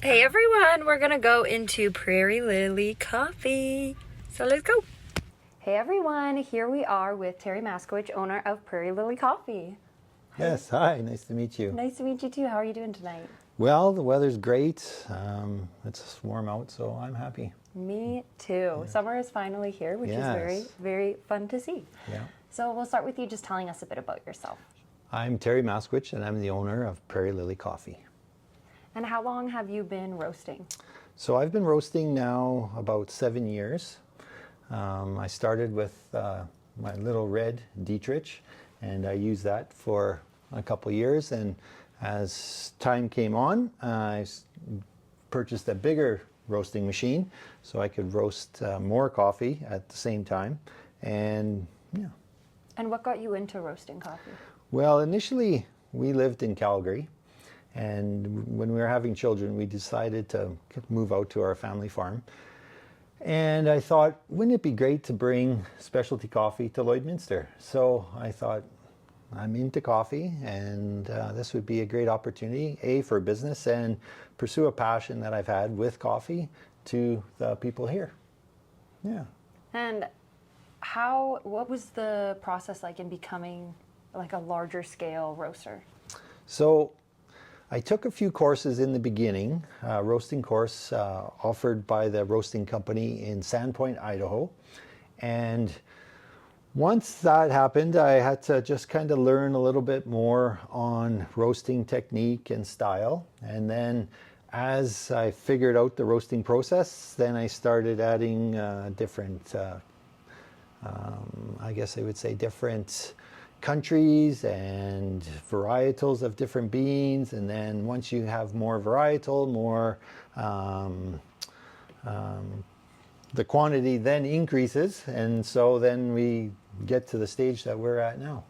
Hey everyone, we're gonna go into Prairie Lily Coffee. So let's go. Hey everyone, here we are with Terry Masikewich, owner of Prairie Lily Coffee. Yes, hi, nice to meet you. Nice to meet you too. How are you doing tonight? Well, the weather's great. It's warm out, so I'm happy. Me too. Yeah. Summer is finally here, which is very, Yes. very fun to see. Yeah. So we'll start with you just telling us a bit about yourself. I'm Terry Masikewich, and I'm the owner of Prairie Lily Coffee. And how long have you been roasting? So I've been roasting now about 7 years. I started with my little red Dietrich, and I used that for a couple years. And as time came on, I purchased a bigger roasting machine so I could roast more coffee at the same time. And yeah. And what got you into roasting coffee? Well, initially we lived in Calgary, and when we were having children, we decided to move out to our family farm. And I thought, wouldn't it be great to bring specialty coffee to Lloydminster? So I thought, I'm into coffee, and this would be a great opportunity, A, for business, and pursue a passion that I've had with coffee to the people here. Yeah. And what was the process like in becoming like a larger scale roaster? So I took a few courses in the beginning, roasting course offered by the roasting company in Sandpoint, Idaho. And once that happened, I had to just kind of learn a little bit more on roasting technique and style. And then as I figured out the roasting process, then I started adding different, I guess I would say different countries and varietals of different beans. And then once you have more varietal, more the quantity then increases, and so then we get to the stage that we're at now.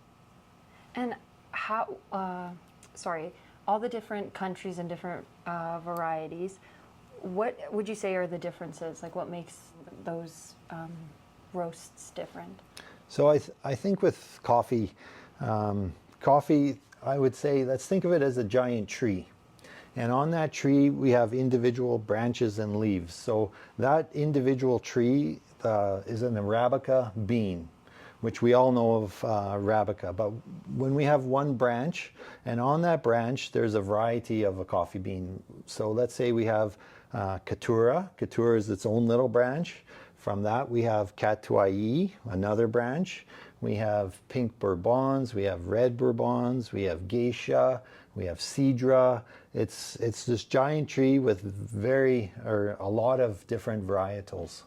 And how, all the different countries and different varieties, what would you say are the differences? Like what makes those roasts different? So I think with coffee, I would say, let's think of it as a giant tree. And on that tree, we have individual branches and leaves. So that individual tree is an Arabica bean, which we all know of Arabica. But when we have one branch, and on that branch, there's a variety of a coffee bean. So let's say we have Caturra. Caturra is its own little branch. From that, we have Catuai, another branch. We have pink Bourbons, we have red Bourbons, we have Geisha, we have Cedra. It's this giant tree with a lot of different varietals.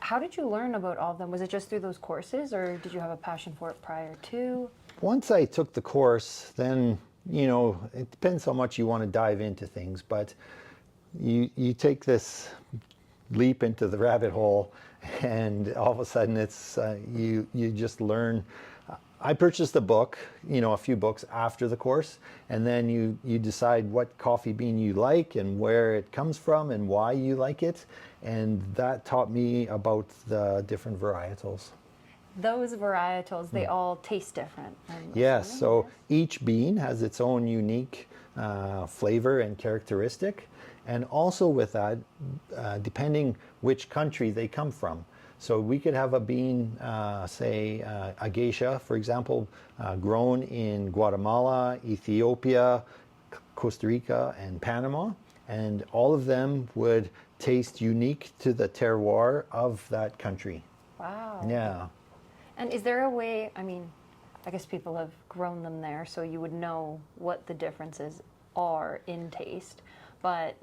How did you learn about all of them? Was it just through those courses, or did you have a passion for it prior to? Once I took the course, then, it depends how much you want to dive into things, but you take this leap into the rabbit hole, and all of a sudden it's you just learn. I purchased a book, a few books after the course, and then you decide what coffee bean you like and where it comes from and why you like it, and that taught me about the different varietals. Those varietals, they all taste different. Yes, so each bean has its own unique flavor and characteristic. And also with that, depending which country they come from. So we could have a bean, say a geisha, for example, grown in Guatemala, Ethiopia, Costa Rica, and Panama. And all of them would taste unique to the terroir of that country. Wow. Yeah. And is there a way, I guess people have grown them there, so you would know what the differences are in taste, but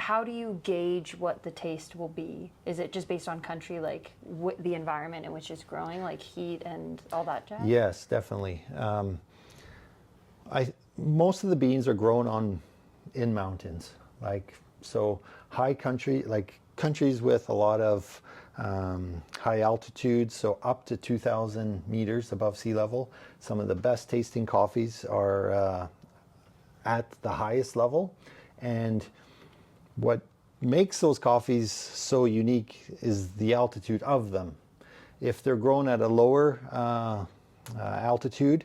how do you gauge what the taste will be? Is it just based on country, like the environment in which it's growing, like heat and all that jazz? Yes, definitely. Most of the beans are grown in mountains, so high country, like countries with a lot of high altitude, so up to 2,000 meters above sea level. Some of the best tasting coffees are at the highest level, and what makes those coffees so unique is the altitude of them. If they're grown at a lower altitude,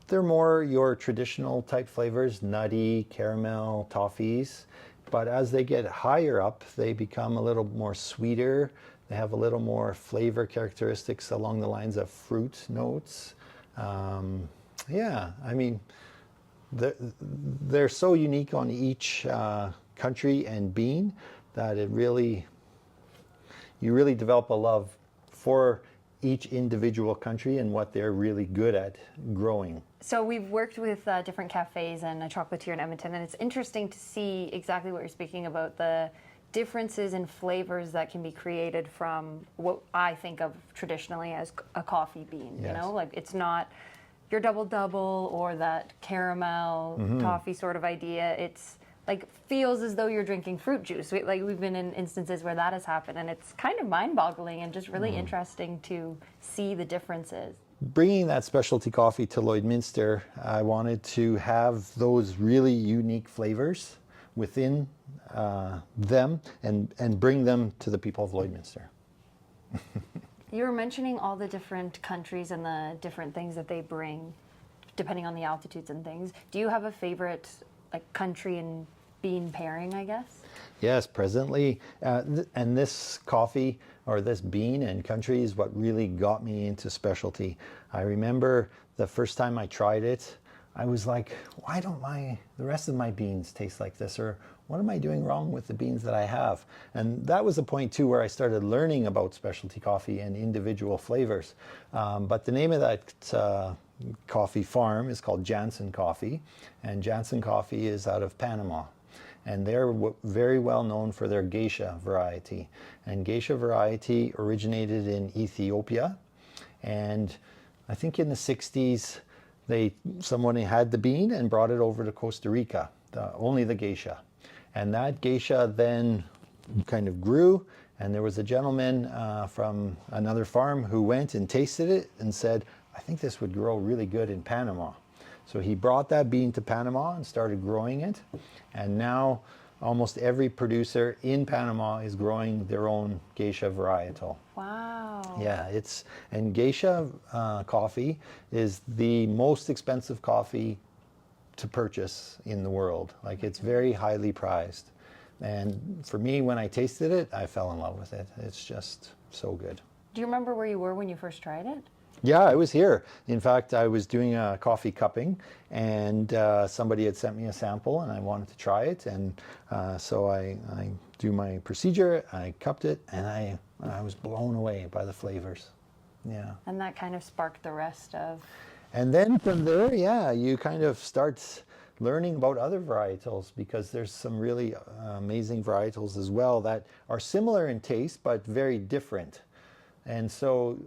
They're more your traditional type flavors, nutty, caramel, toffees. But as they get higher up, they become a little more sweeter. They have a little more flavor characteristics along the lines of fruit notes. Yeah, I mean, they're so unique on each country and bean that you really develop a love for each individual country and what they're really good at growing. So we've worked with different cafes and a chocolatier in Edmonton, and it's interesting to see exactly what you're speaking about, the differences in flavors that can be created from what I think of traditionally as a coffee bean. Yes. You know, like it's not your double or that caramel toffee sort of idea. It's like feels as though you're drinking fruit juice. We've been in instances where that has happened, and it's kind of mind-boggling and just really interesting to see the differences. Bringing that specialty coffee to Lloydminster, I wanted to have those really unique flavors within them and bring them to the people of Lloydminster. You were mentioning all the different countries and the different things that they bring, depending on the altitudes and things. Do you have a favorite like country and bean pairing, I guess? Yes, presently, and this coffee or this bean and country is what really got me into specialty. I remember the first time I tried it, I was like, why don't the rest of my beans taste like this? Or what am I doing wrong with the beans that I have? And that was a point too where I started learning about specialty coffee and individual flavors. But the name of that coffee farm is called Jansen Coffee, and Jansen Coffee is out of Panama. And they're very well known for their geisha variety. And geisha variety originated in Ethiopia. And I think in the 60s, someone had the bean and brought it over to Costa Rica, only the geisha. And that geisha then kind of grew. And there was a gentleman from another farm who went and tasted it and said, I think this would grow really good in Panama. So he brought that bean to Panama and started growing it. And now almost every producer in Panama is growing their own geisha varietal. Wow. Yeah, and geisha coffee is the most expensive coffee to purchase in the world. Like it's very highly prized. And for me, when I tasted it, I fell in love with it. It's just so good. Do you remember where you were when you first tried it? Yeah, I was here. In fact, I was doing a coffee cupping, and somebody had sent me a sample, and I wanted to try it. And so I do my procedure. I cupped it, and I was blown away by the flavors. Yeah. And that kind of sparked the rest of... And then from there, yeah, you kind of start learning about other varietals, because there's some really amazing varietals as well that are similar in taste, but very different. And so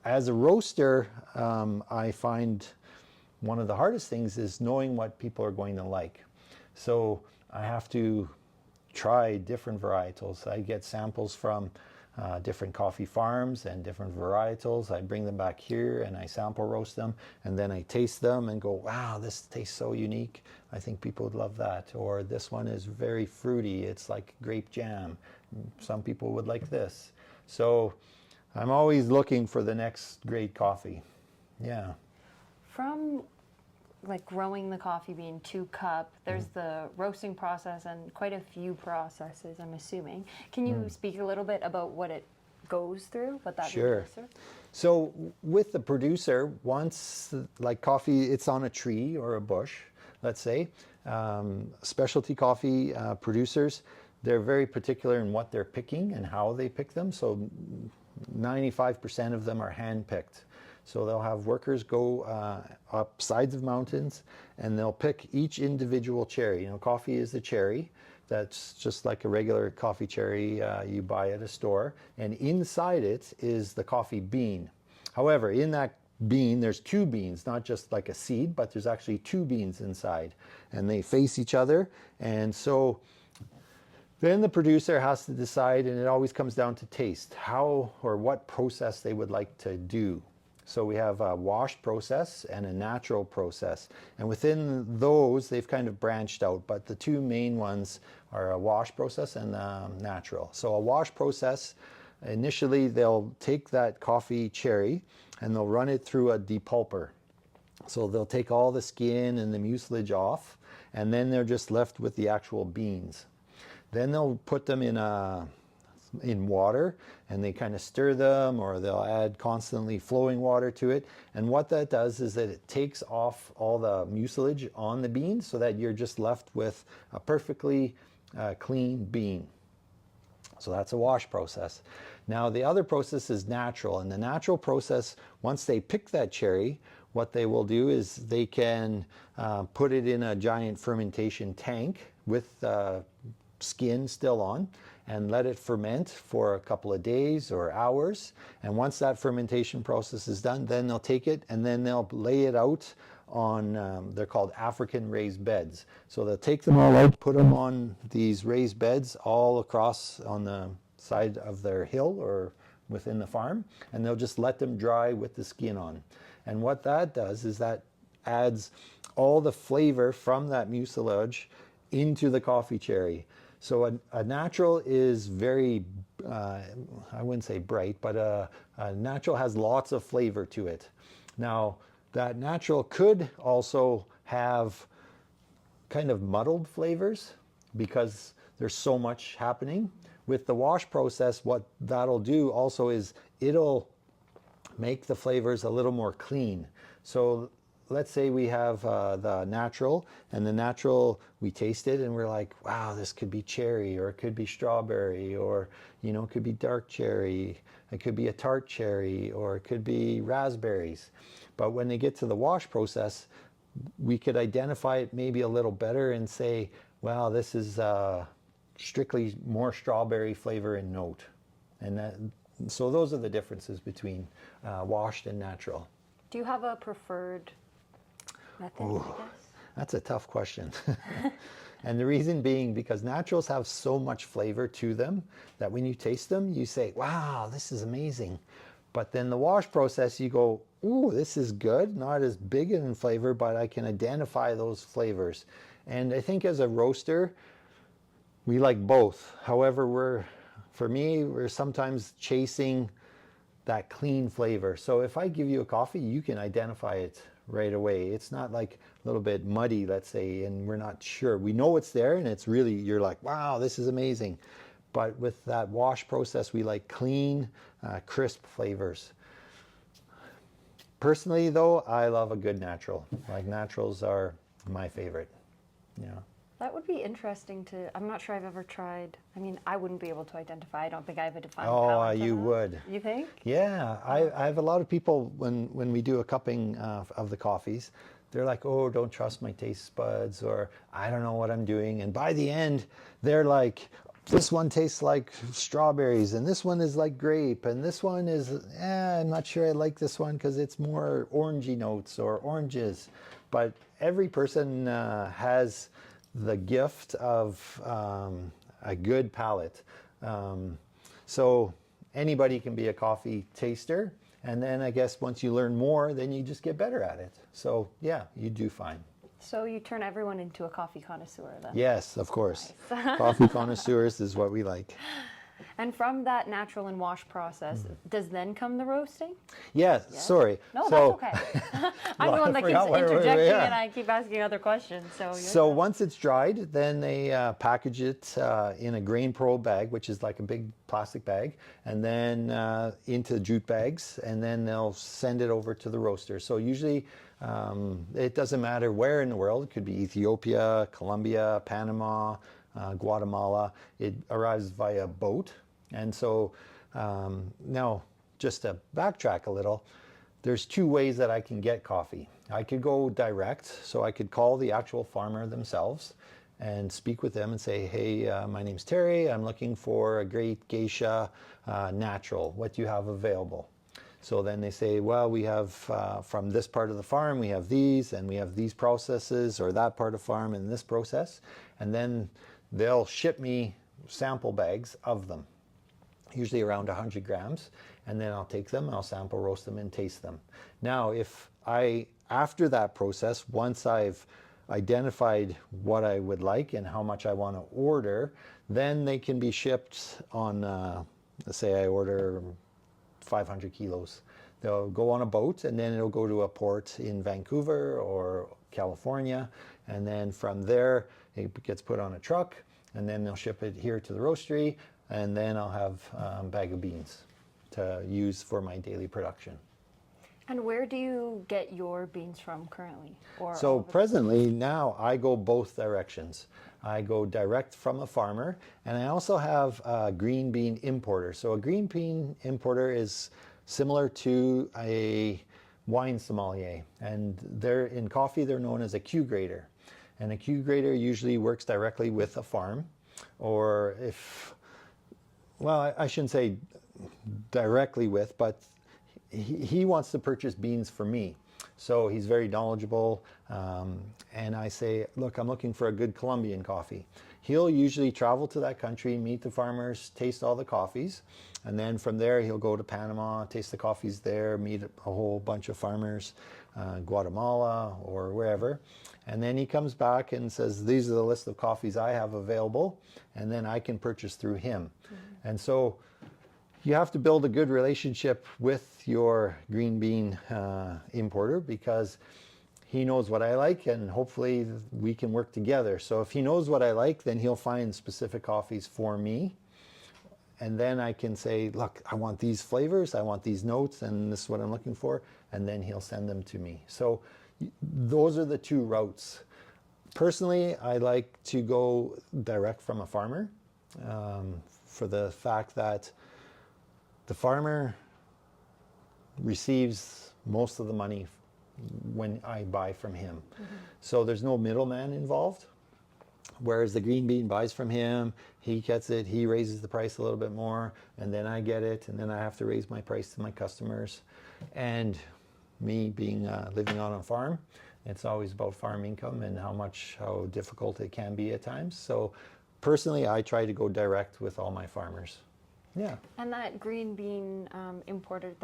as a roaster, I find one of the hardest things is knowing what people are going to like. So I have to try different varietals. I get samples from different coffee farms and different varietals. I bring them back here and I sample roast them, and then I taste them and go, wow, this tastes so unique. I think people would love that. Or this one is very fruity. It's like grape jam. Some people would like this. So I'm always looking for the next great coffee. Yeah. From like growing the coffee bean to cup, there's the roasting process and quite a few processes, I'm assuming. Can you speak a little bit about what it goes through, what that Sure. goes through? So with the producer, once like coffee, it's on a tree or a bush, let's say, specialty coffee producers, they're very particular in what they're picking and how they pick them. So 95% of them are hand-picked. So they'll have workers go up sides of mountains, and they'll pick each individual cherry. You know, coffee is the cherry. That's just like a regular coffee cherry you buy at a store. And inside it is the coffee bean. However, in that bean, there's two beans, not just like a seed, but there's actually two beans inside. And they face each other. And so then the producer has to decide, and it always comes down to taste, how or what process they would like to do. So we have a washed process and a natural process. And within those, they've kind of branched out, but the two main ones are a wash process and natural. So a wash process, initially they'll take that coffee cherry and they'll run it through a depulper. So they'll take all the skin and the mucilage off, and then they're just left with the actual beans. Then they'll put them in water, and they kind of stir them, or they'll add constantly flowing water to it. And what that does is that it takes off all the mucilage on the bean, so that you're just left with a perfectly clean bean. So that's a wash process. Now the other process is natural, and the natural process, once they pick that cherry, what they will do is they can put it in a giant fermentation tank with skin still on, and let it ferment for a couple of days or hours. And once that fermentation process is done, then they'll take it and then they'll lay it out on, they're called African raised beds. So they'll take them all out, put them on these raised beds all across on the side of their hill or within the farm, and they'll just let them dry with the skin on. And what that does is that adds all the flavor from that mucilage into the coffee cherry. So a natural is very, I wouldn't say bright, but a natural has lots of flavor to it. Now, that natural could also have kind of muddled flavors because there's so much happening. With the wash process, what that'll do also is it'll make the flavors a little more clean. So let's say we have the natural, and the natural, we taste it and we're like, wow, this could be cherry, or it could be strawberry, or it could be dark cherry, it could be a tart cherry, or it could be raspberries. But when they get to the wash process, we could identify it maybe a little better and say, well, this is strictly more strawberry flavor and note. And so those are the differences between washed and natural. Do you have a preferred method, I guess? That's a tough question. And the reason being because naturals have so much flavor to them that when you taste them, you say, wow, this is amazing. But then the wash process, you go, ooh, this is good. Not as big in flavor, but I can identify those flavors. And I think as a roaster, we like both. However, for me, we're sometimes chasing that clean flavor. So if I give you a coffee, you can identify it right away. It's not like a little bit muddy, let's say, and we're not sure. We know it's there, and it's really, you're like, wow, this is amazing. But with that wash process, we like clean, crisp flavors. Personally, though, I love a good natural. Like naturals are my favorite. Yeah. That would be interesting to, I'm not sure I've ever tried. I mean, I wouldn't be able to identify. I don't think I have a defined Oh, palate. you would. You think? Yeah, I have a lot of people when we do a cupping of the coffees, they're like, oh, don't trust my taste buds, or I don't know what I'm doing. And by the end, they're like, this one tastes like strawberries, and this one is like grape, and this one is, I'm not sure I like this one because it's more orangey notes or oranges. But every person has the gift of a good palate. So anybody can be a coffee taster, and then I guess once you learn more, then you just get better at it. So yeah, you do fine. So you turn everyone into a coffee connoisseur then? Yes, of course. Nice. Coffee connoisseurs is what we like. And from that natural and wash process, does then come the roasting? Yes, sorry. No, So, that's okay. I'm the one that keeps forgot where we were, interjecting yeah. and I keep asking other questions. So once it's dried, then they package it in a grain pro bag, which is like a big plastic bag, and then into jute bags, and then they'll send it over to the roaster. So usually it doesn't matter where in the world. It could be Ethiopia, Colombia, Panama, Guatemala. It arrives via boat. And so now, just to backtrack a little, there's two ways that I can get coffee. I could go direct, so I could call the actual farmer themselves and speak with them and say, hey, my name's Terry. I'm looking for a great geisha natural. What do you have available? So then they say, well, we have from this part of the farm, we have these, and we have these processes, or that part of farm and this process. And then they'll ship me sample bags of them, usually around 100 grams. And then I'll take them, I'll sample roast them and taste them. Now, after that process, once I've identified what I would like and how much I want to order, then they can be shipped on, let's say I order 500 kilos. They'll go on a boat, and then it'll go to a port in Vancouver or California, and then from there it gets put on a truck, and then they'll ship it here to the roastery, and then I'll have a bag of beans to use for my daily production. And where do you get your beans from currently? Or So presently now I go both directions. I go direct from a farmer, and I also have a green bean importer. So a green bean importer is similar to a wine sommelier, and they're in coffee, they're known as a Q grader. And a Q grader usually works directly with a farm, or if, well, I shouldn't say directly with, but he wants to purchase beans for me. So he's very knowledgeable, and I say, look, I'm looking for a good Colombian coffee. He'll usually travel to that country, meet the farmers, taste all the coffees, and then from there he'll go to Panama, taste the coffees there, meet a whole bunch of farmers, Guatemala or wherever, and then he comes back and says, these are the list of coffees I have available, and then I can purchase through him. Mm-hmm. And so you have to build a good relationship with your green bean importer, because he knows what I like, and hopefully we can work together. So if he knows what I like, then he'll find specific coffees for me. And then I can say, look, I want these flavors, I want these notes, and this is what I'm looking for. And then he'll send them to me. So those are the two routes. Personally, I like to go direct from a farmer, for the fact that the farmer receives most of the money when I buy from him. Mm-hmm. So there's no middleman involved. Whereas the green bean buys from him, he gets it, he raises the price a little bit more, and then I get it, and then I have to raise my price to my customers. And me being living on a farm, it's always about farm income and how difficult it can be at times. So personally, I try to go direct with all my farmers. Yeah. And that green bean importer,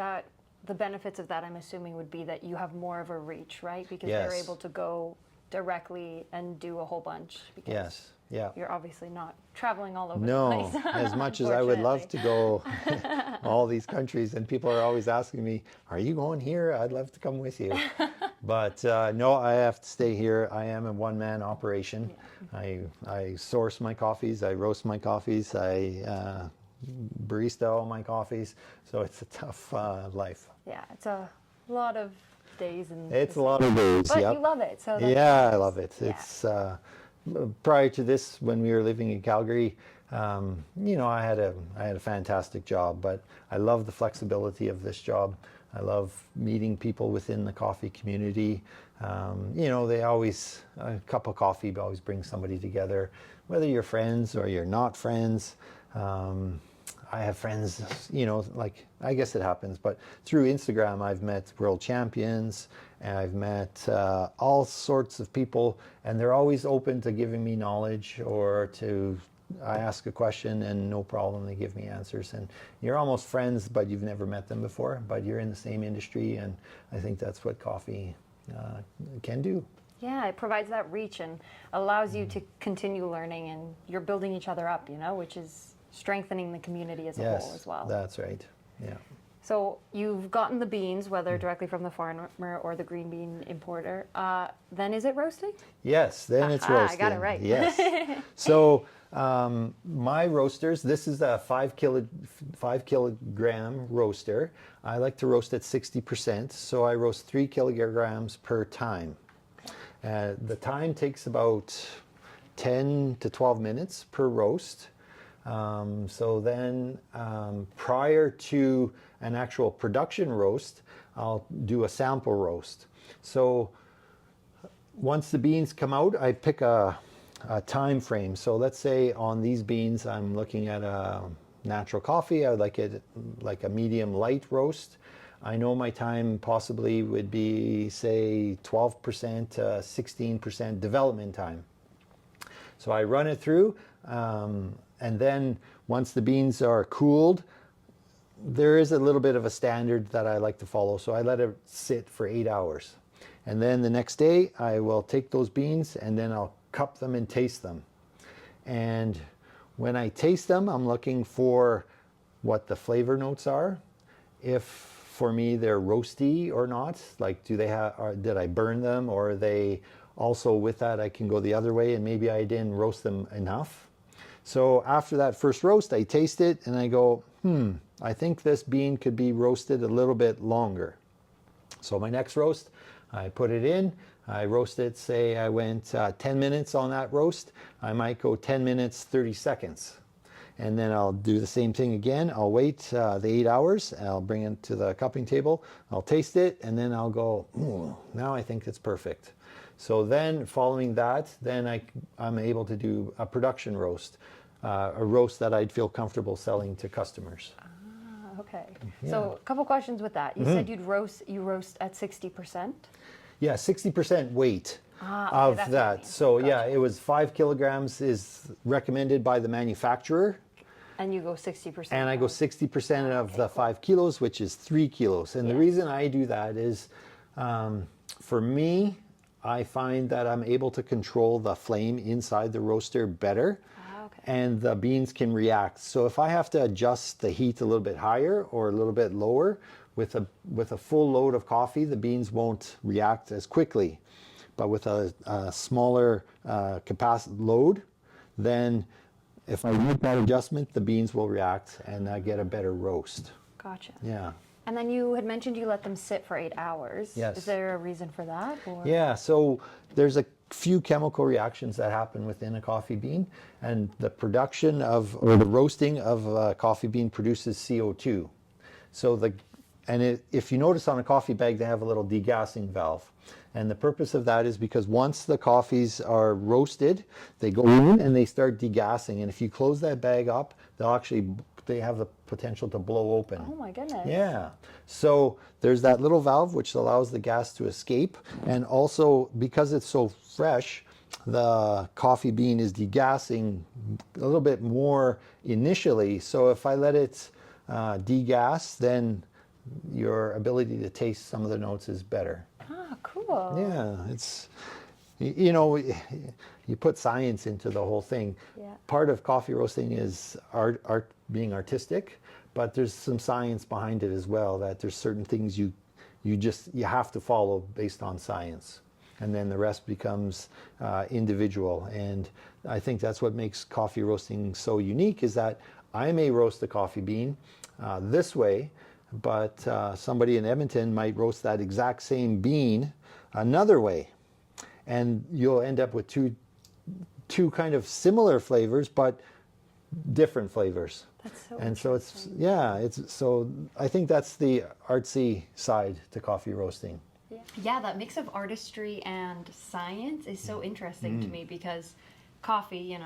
the benefits of that, I'm assuming, would be that you have more of a reach, right? Because Yes. they're able to go directly and do a whole bunch. Because Yes. Yeah. you're obviously not traveling all over No, the place. as much as I would love to go all these countries, and people are always asking me, are you going here? I'd love to come with you. But no, I have to stay here. I am a one-man operation. Yeah. I source my coffees, I roast my coffees, I barista all my coffees. So it's a tough life. Yeah, it's a lot of days. It's a lot of days, but yep. you love it. So yeah, I love it. Yeah. It's prior to this, when we were living in Calgary, I had a fantastic job, but I love the flexibility of this job. I love meeting people within the coffee community. They always, a cup of coffee always brings somebody together, whether you're friends or you're not friends. I have friends, like, I guess it happens, but through Instagram, I've met world champions, and I've met all sorts of people, and they're always open to giving me knowledge, or I ask a question and no problem, they give me answers. And you're almost friends, but you've never met them before, but you're in the same industry, and I think that's what coffee can do. Yeah, it provides that reach and allows you to continue learning, and you're building each other up, which is strengthening the community as a whole as well. That's right. Yeah. So you've gotten the beans, whether directly from the farmer or the green bean importer. Then is it roasting? Yes, then it's roasting. I got it right. Yes. So my roasters, this is a 5 kilogram roaster. I like to roast at 60%, so I roast 3 kilograms per time. The time takes about 10 to 12 minutes per roast. So then prior to an actual production roast, I'll do a sample roast. So once the beans come out, I pick a time frame. So let's say on these beans, I'm looking at a natural coffee. I would like it like a medium light roast. I know my time possibly would be, say, 12% to 16% development time. So I run it through, and then once the beans are cooled, there is a little bit of a standard that I like to follow. So I let it sit for 8 hours. And then the next day, I will take those beans and then I'll cup them and taste them. And when I taste them, I'm looking for what the flavor notes are. If for me they're roasty or not. Like, do they have? Did I burn them, or are they also with that? I can go the other way, and maybe I didn't roast them enough. So after that first roast, I taste it and I go, I think this bean could be roasted a little bit longer. So my next roast, I put it in, I roast it, say I went 10 minutes on that roast, I might go 10 minutes, 30 seconds. And then I'll do the same thing again. I'll wait the 8 hours, I'll bring it to the cupping table, I'll taste it, and then I'll go, now I think it's perfect. So then following that, then I'm able to do a production roast, a roast that I'd feel comfortable selling to customers. Ah, okay. Yeah. So a couple questions with that. You said you roast at 60%? Yeah, 60% weight Okay, of that's what I that. mean. So Gotcha. yeah, it was 5 kilograms is recommended by the manufacturer. And you go 60%? And I go 60% of the 5 kilos, which is 3 kilos. And the reason I do that is, for me, I find that I'm able to control the flame inside the roaster better, and the beans can react. So if I have to adjust the heat a little bit higher or a little bit lower with a full load of coffee, the beans won't react as quickly. But with a smaller capacity load, then if I make that adjustment, the beans will react and I get a better roast. Gotcha. Yeah. And then you had mentioned you let them sit for 8 hours. Yes. Is there a reason for that? Or? Yeah, so there's a few chemical reactions that happen within a coffee bean, and the production of, or the roasting of a coffee bean produces CO2. So if you notice on a coffee bag, they have a little degassing valve. And the purpose of that is because once the coffees are roasted, they go in and they start degassing. And if you close that bag up, they have the potential to blow open. Oh my goodness. Yeah. So there's that little valve which allows the gas to escape. And also, because it's so fresh, the coffee bean is degassing a little bit more initially. So if I let it degas, then your ability to taste some of the notes is better. Ah, cool. Yeah, it's, you put science into the whole thing. Yeah. Part of coffee roasting is art being artistic, but there's some science behind it as well, that there's certain things you have to follow based on science. And then the rest becomes individual. And I think that's what makes coffee roasting so unique, is that I may roast a coffee bean this way, but somebody in Edmonton might roast that exact same bean another way. And you'll end up with two kind of similar flavors, but different flavors. That's so And so so I think that's the artsy side to coffee roasting. Yeah, that mix of artistry and science is so interesting to me, because coffee,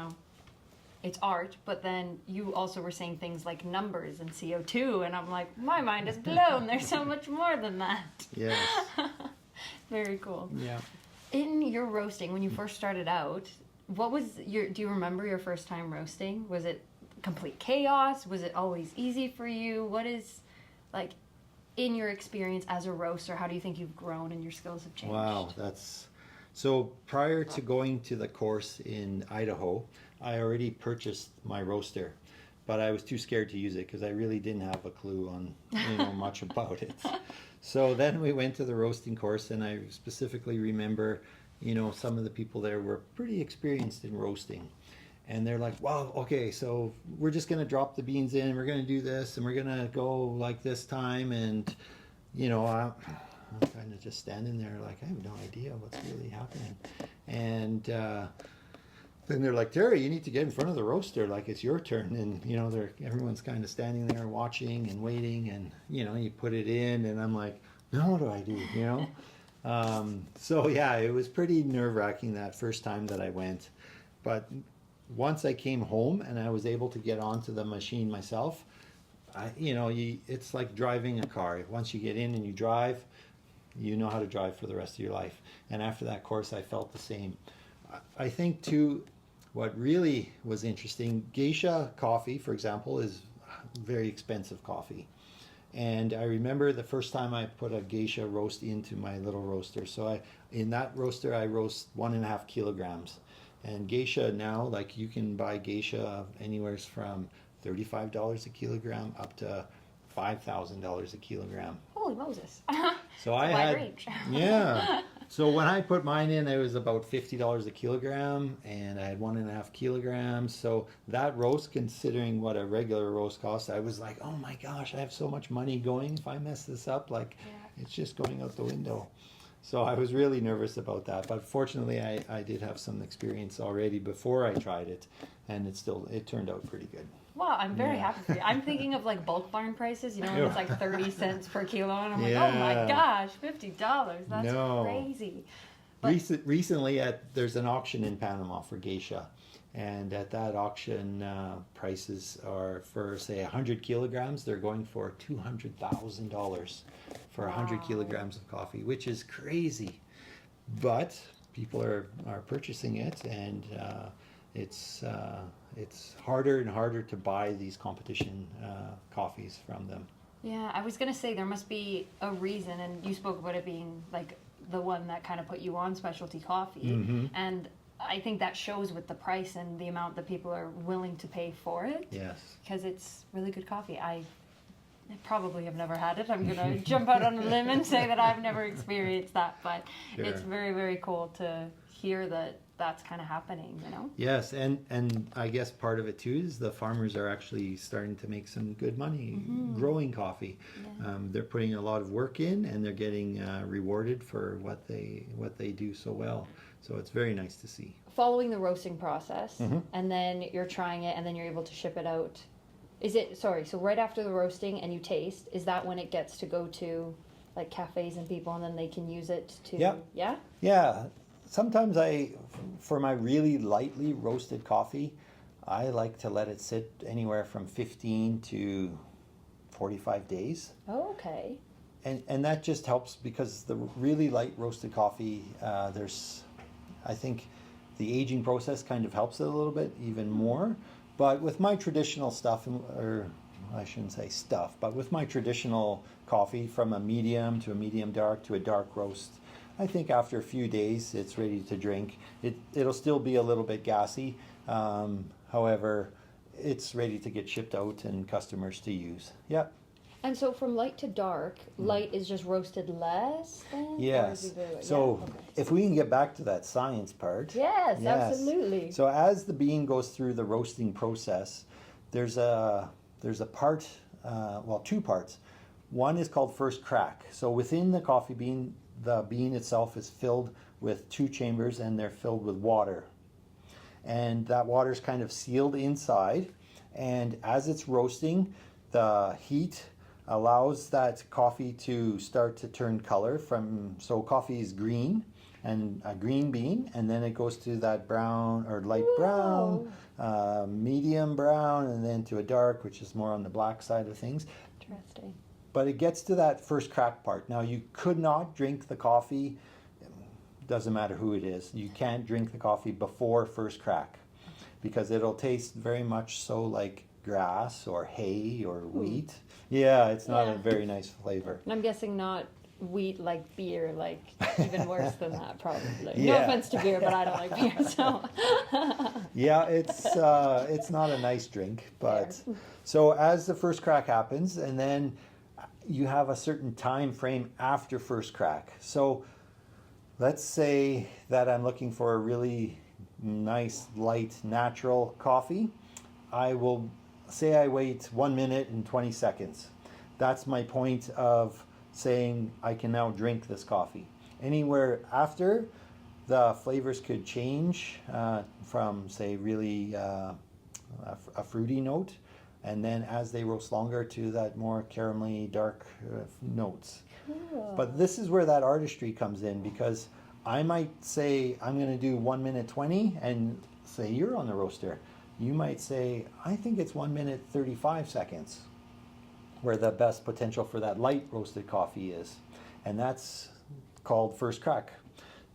it's art, but then you also were saying things like numbers and CO2, and I'm like, my mind is blown. There's so much more than that. Yes. Very cool. Yeah. In your roasting, when you first started out, do you remember your first time roasting? Was it complete chaos? Was it always easy for you? What is, like, in your experience as a roaster, how do you think you've grown and your skills have changed? Wow, so prior to going to the course in Idaho, I already purchased my roaster, but I was too scared to use it because I really didn't have a clue on much about it. So then we went to the roasting course, and I specifically remember, some of the people there were pretty experienced in roasting. And they're like, wow, okay, so we're just going to drop the beans in, we're going to do this, and we're going to go like this time. And, I'm kind of just standing there like, I have no idea what's really happening. And then they're like, Terry, you need to get in front of the roaster, like it's your turn. And, everyone's kind of standing there watching and waiting, and, you put it in, and I'm like, now what do I do, So, yeah, it was pretty nerve-wracking that first time that I went. But once I came home and I was able to get onto the machine myself, it's like driving a car. Once you get in and you drive, you know how to drive for the rest of your life. And after that course, I felt the same. I think, too, what really was interesting, geisha coffee, for example, is very expensive coffee. And I remember the first time I put a geisha roast into my little roaster. So in that roaster, I roast 1.5 kilograms. And geisha now, like, you can buy geisha anywhere from $35 a kilogram up to $5,000 a kilogram. Holy Moses. So I wide had, range. yeah. So when I put mine in, it was about $50 a kilogram, and I had 1.5 kilograms. So that roast, considering what a regular roast costs, I was like, oh my gosh, I have so much money going. If I mess this up, like, it's just going out the window. So I was really nervous about that. But fortunately, I did have some experience already before I tried it, and it turned out pretty good. Wow, I'm very Yeah. happy for you. I'm thinking of like bulk barn prices, you know, and it's like 30 cents per kilo, and I'm like, Yeah. oh my gosh, $50. That's No. crazy. But Recently, there's an auction in Panama for geisha, and at that auction, prices are for say 100 kilograms. They're going for $200,000 for 100 kilograms of coffee, which is crazy. But people are purchasing it, and it's harder and harder to buy these competition coffees from them. yeah, I was gonna say there must be a reason, and you spoke about it being like the one that kind of put you on specialty coffee, and I think that shows with the price and the amount that people are willing to pay for it. Yes. Because it's really good coffee. I probably have never had it. I'm gonna jump out on a limb and say that I've never experienced that, but it's Sure. very, very cool to hear that that's kind of happening, you know? Yes, and I guess part of it too is the farmers are actually starting to make some good money growing coffee. Yeah. They're putting a lot of work in, and they're getting rewarded for what they do so well. So it's very nice to see. Following the roasting process, and then you're trying it, and then you're able to ship it out. So right after the roasting and you taste, is that when it gets to go to like cafes and people, and then they can use it to, Yep. yeah? Yeah, sometimes for my really lightly roasted coffee, I like to let it sit anywhere from 15 to 45 days. Oh, okay. And that just helps because the really light roasted coffee, I think the aging process kind of helps it a little bit even more. But with my traditional stuff, or I shouldn't say stuff, but with my traditional coffee from a medium to a medium dark to a dark roast, I think after a few days it's ready to drink. It'll still be a little bit gassy. However, it's ready to get shipped out and customers to use. Yep. And so from light to dark, light is just roasted less then? Or is Yes. it very- So yeah, okay. if we can get back to that science part. Yes, Yes. absolutely. So as the bean goes through the roasting process, there's a part, two parts. One is called first crack. So within the coffee bean, the bean itself is filled with two chambers, and they're filled with water. And that water is kind of sealed inside. And as it's roasting, the heat allows that coffee to start to turn color so coffee is green, and a green bean, and then it goes to that brown or light brown, medium brown, and then to a dark, which is more on the black side of things. Interesting. But it gets to that first crack part. Now, you could not drink the coffee, doesn't matter who it is, you can't drink the coffee before first crack, because it'll taste very much so like grass or hay or wheat. Yeah, it's not a very nice flavor. And I'm guessing not wheat like beer, like even worse than that probably. Yeah. No offense to beer, but I don't like beer, so. Yeah, it's not a nice drink, but so as the first crack happens, and then you have a certain time frame after first crack. So let's say that I'm looking for a really nice, light, natural coffee. I will say I wait 1 minute and 20 seconds. That's my point of saying I can now drink this coffee. Anywhere after, the flavors could change from, say, really a fruity note, and then as they roast longer to that more caramelly dark notes. Cool. But this is where that artistry comes in, because I might say I'm going to do 1 minute 20, and say you're on the roaster. You might say, I think it's 1 minute 35 seconds where the best potential for that light roasted coffee is. And that's called first crack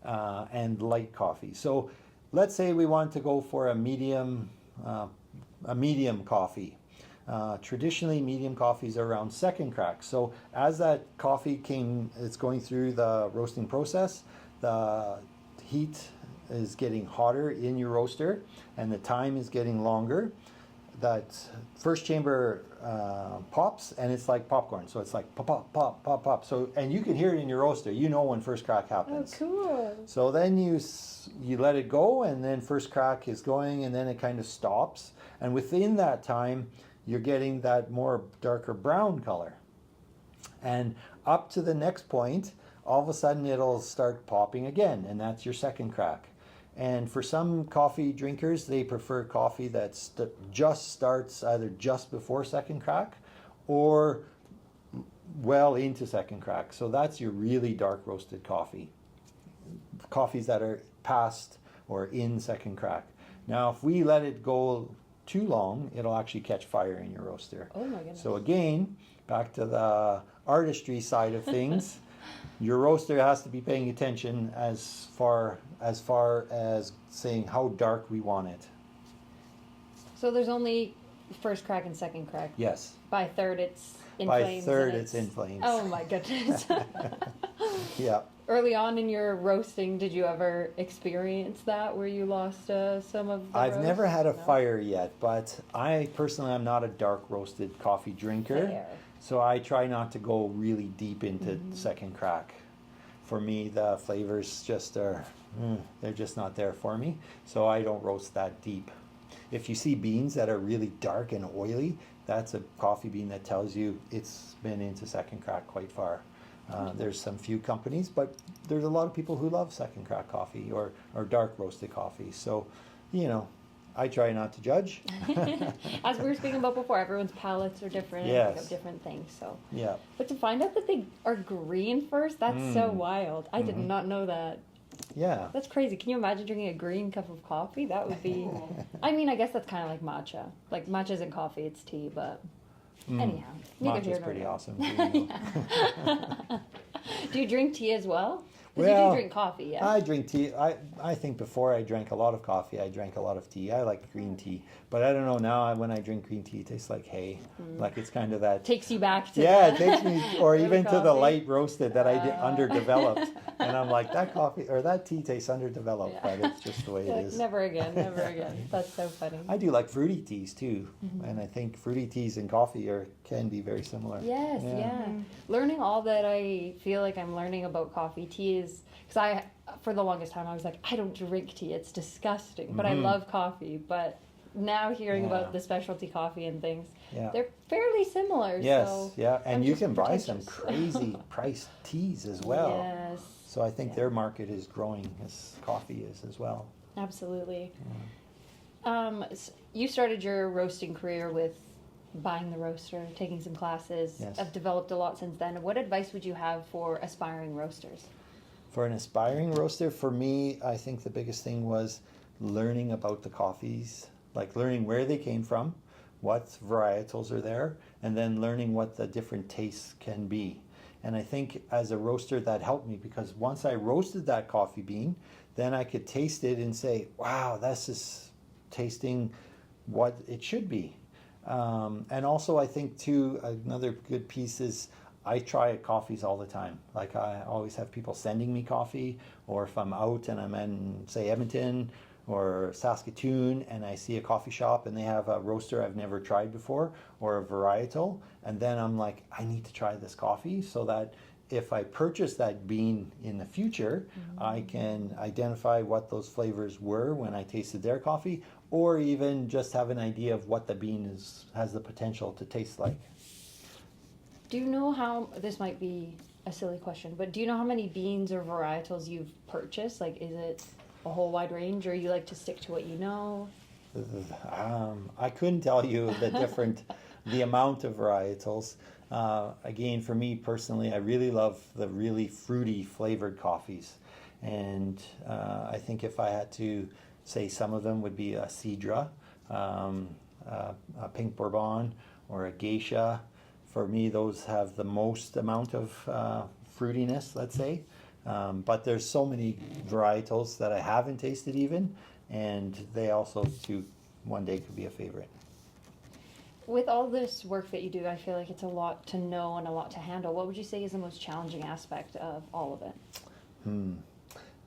and light coffee. So let's say we want to go for a medium coffee. Traditionally, medium coffees are around second crack. So as that coffee it's going through the roasting process, the heat is getting hotter in your roaster, and the time is getting longer. that first chamber pops, and it's like popcorn. So it's like pop, pop, pop, pop, pop. So, and you can hear it in your roaster. You know when first crack Oh, happens. cool. So then you let it go, and then first crack is going, and then it kind of stops. And within that time, you're getting that more darker brown color. And up to the next point, all of a sudden it'll start popping again, and that's your second crack. And for some coffee drinkers, they prefer coffee that just starts either just before second crack or well into second crack. So that's your really dark roasted coffee. Coffees that are past or in second crack. Now, if we let it go too long, it'll actually catch fire in your roaster. Oh my goodness. So again, back to the artistry side of things, your roaster has to be paying attention as far as saying how dark we want it. So there's only first crack and second crack. Yes. By third, it's in By flames. third, and it's in flames. Oh my goodness. Yeah. Early on in your roasting, did you ever experience that where you lost some of the I've roast? never had a No? fire yet, but I personally am not a dark roasted coffee drinker. Fair. So I try not to go really deep into second crack. For me, the flavors just are, they're just not there for me. So I don't roast that deep. If you see beans that are really dark and oily, that's a coffee bean that tells you it's been into second crack quite far. There's some few companies, but there's a lot of people who love second crack coffee or dark roasted coffee. So, you know, I try not to judge. As we were speaking about before, everyone's palates are different. Yes. They have different things. So, Yeah. but to find out that they are green first, that's so wild. I did not know that. Yeah. That's crazy. Can you imagine drinking a green cup of coffee? That would be. I mean, I guess that's kind of like matcha. Like matcha isn't coffee; it's tea. But anyhow, neither here Matcha's nor pretty there. awesome. Too, Do you drink tea as well? Because you Well, do drink coffee, yeah. I drink tea. I think before I drank a lot of coffee, I drank a lot of tea. I like green tea. But I don't know, now when I drink green tea, it tastes like hay. Like it's kind of that. Takes you back to. Yeah, the- it takes me, or to the even to the coffee. light roasted that I did underdeveloped. And I'm like, that coffee or that tea tastes underdeveloped, Yeah. but it's just the way You're it like, is. never again, never again. That's so funny. I do like fruity teas too. And I think fruity teas and coffee can be very similar. Yes, Yeah. yeah. Learning all that I feel like I'm learning about coffee. Tea is because for the longest time I was like, I don't drink tea, it's disgusting, but I love coffee. But now hearing Yeah. about the specialty coffee and things, Yeah. they're fairly similar. Yes, so yeah, and I'm you just can buy some pretentious. crazy priced teas as well. Yes, So I think Yeah. their market is growing as coffee is as well. absolutely. You started your roasting career with buying the roaster, taking some classes. Yes. I've developed a lot since then. What advice would you have for aspiring roasters? For an aspiring roaster, for me, I think the biggest thing was learning about the coffees, like learning where they came from, what varietals are there, and then learning what the different tastes can be. And I think as a roaster that helped me because once I roasted that coffee bean, then I could taste it and say, wow, this is tasting what it should be. And also I think too, another good piece is I try coffees all the time. Like I always have people sending me coffee, or if I'm out and I'm in, say, Edmonton or Saskatoon and I see a coffee shop and they have a roaster I've never tried before or a varietal, and then I'm like, I need to try this coffee so that if I purchase that bean in the future, I can identify what those flavors were when I tasted their coffee, or even just have an idea of what the bean has the potential to taste like. Do you know how, this might be a silly question, but do you know how many beans or varietals you've purchased? Like, is it a whole wide range, or you like to stick to what you know? I couldn't tell you the amount of varietals. Again, for me personally, I really love the really fruity flavored coffees. And I think if I had to say some of them would be a Cedra, a Pink Bourbon, or a Geisha. For me, those have the most amount of fruitiness, let's say. But there's so many varietals that I haven't tasted even, and they also too one day could be a favorite. With all this work that you do, I feel like it's a lot to know and a lot to handle. What would you say is the most challenging aspect of all of it?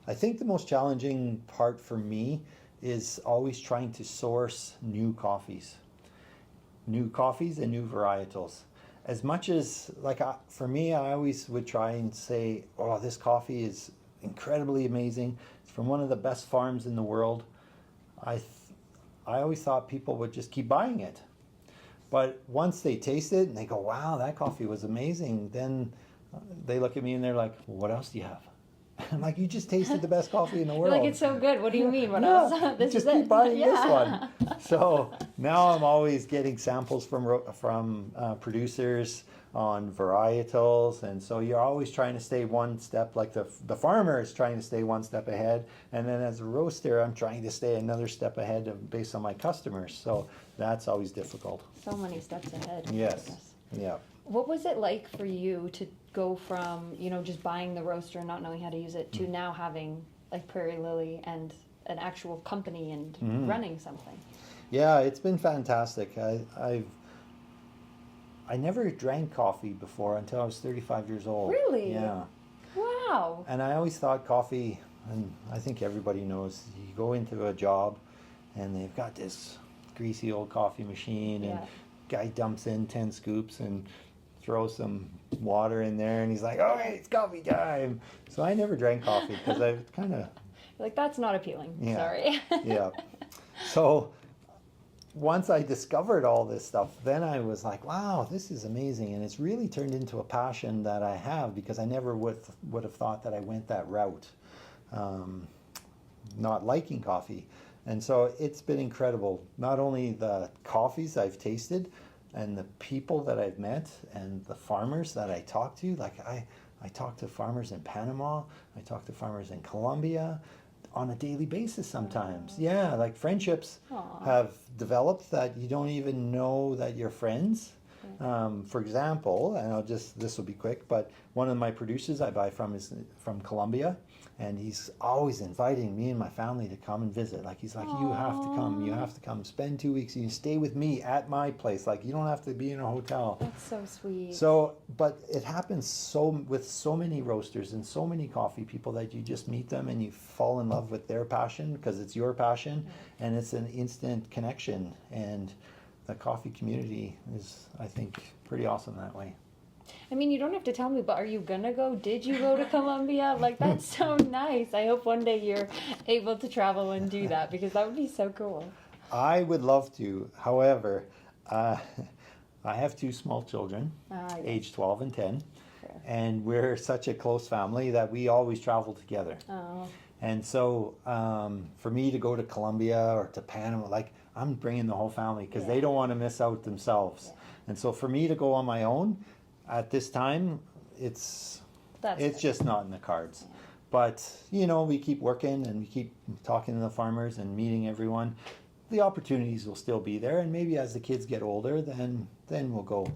I think the most challenging part for me is always trying to source new coffees. new coffees and new varietals. As much as, like, for me, I always would try and say, oh, this coffee is incredibly amazing. It's from one of the best farms in the world. I always thought people would just keep buying it. But once they taste it and they go, wow, that coffee was amazing, then they look at me and they're like, well, what else do you have? I'm like, you just tasted the best coffee in the world. Like, it's so good. What do you mean? What Yeah, else? This just is keep it. buying this Yeah. one. So now I'm always getting samples from producers on varietals, and so you're always trying to stay one step, like the farmer is trying to stay one step ahead, and then as a roaster, I'm trying to stay another step ahead based on my customers. So that's always difficult. So many steps ahead. Yes. Goodness. Yeah. What was it like for you to go from, just buying the roaster and not knowing how to use it to now having like Prairie Lily and an actual company and running something? Yeah, it's been fantastic. I never drank coffee before until I was 35 years old. Really? Yeah. Wow. And I always thought coffee, and I think everybody knows, you go into a job and they've got this greasy old coffee machine and Yeah. guy dumps in 10 scoops and throws some water in there and he's like, all right, it's coffee time. So I never drank coffee because I kind of, Like, that's not appealing. Yeah. Sorry. yeah. So once I discovered all this stuff, then I was like, wow, this is amazing. And it's really turned into a passion that I have because I never would have thought that I went that route, not liking coffee. And so it's been incredible. Not only the coffees I've tasted and the people that I've met and the farmers that I talk to. Like I talk to farmers in Panama. I talk to farmers in Colombia on a daily basis sometimes. Yeah, like friendships Aw. have developed that you don't even know that you're friends. For example, and this will be quick, but one of my producers I buy from is from Colombia, and he's always inviting me and my family to come and visit. Like he's like, you have to come, spend 2 weeks, you stay with me at my place. Like you don't have to be in a hotel. That's so sweet. So, but it happens with so many roasters and so many coffee people that you just meet them and you fall in love with their passion because it's your passion, and it's an instant connection. And the coffee community is, I think, pretty awesome that way. I mean, you don't have to tell me, but are you gonna go? Did you go to Colombia? Like, that's so nice. I hope one day you're able to travel and do that because that would be so cool. I would love to. However, I have 2 small children, Yes. age 12 and 10, Fair. and we're such a close family that we always travel together. Oh, And so for me to go to Colombia or to Panama, like I'm bringing the whole family because they don't want to miss out themselves. Yeah. And so for me to go on my own at this time, it's that's just not in the cards. Yeah. But, we keep working and we keep talking to the farmers and meeting everyone. The opportunities will still be there. And maybe as the kids get older, then we'll go.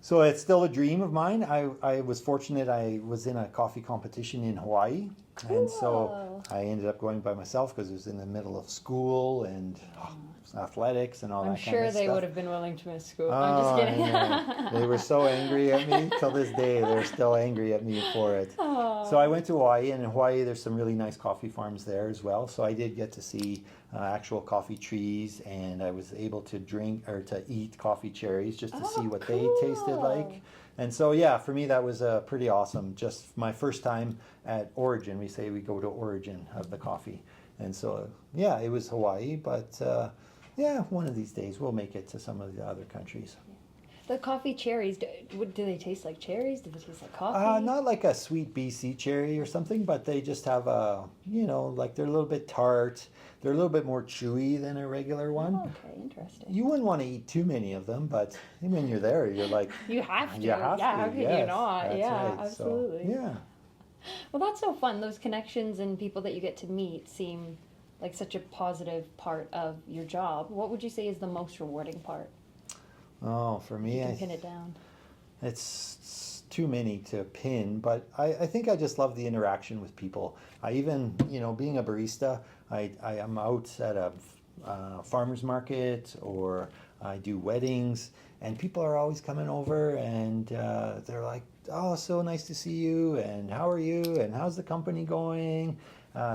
So it's still a dream of mine. I was fortunate. I was in a coffee competition in Hawaii. And so Cool. I ended up going by myself because it was in the middle of school and athletics and all I'm that kind sure of they stuff. would have been willing to miss school. I'm just kidding. Yeah. They were so angry at me. Till this day, they're still angry at me for it. Aw. So I went to Hawaii, and in Hawaii, there's some really nice coffee farms there as well. So I did get to see actual coffee trees, and I was able to to eat coffee cherries just to see what they tasted like. cool. And so, yeah, for me, that was pretty awesome. Just my first time at origin. We say we go to origin of the coffee. And so, yeah, it was Hawaii, but yeah, one of these days we'll make it to some of the other countries. The coffee cherries, do they taste like cherries? Do they taste like coffee? Not like a sweet BC cherry or something, but they just have like they're a little bit tart. They're a little bit more chewy than a regular one. Oh, okay, interesting. You wouldn't want to eat too many of them, but when you're there, you're like, You have to. you have yeah, to. how could you Yes, not? that's Yeah, right. So, absolutely. yeah. Well, that's so fun. Those connections and people that you get to meet seem like such a positive part of your job. What would you say is the most rewarding part? Oh, for me, You can pin it down. it's too many to pin, but I think I just love the interaction with people. I even, being a barista, I am out at a farmer's market or I do weddings, and people are always coming over and they're like, oh, so nice to see you, and how are you, and how's the company going?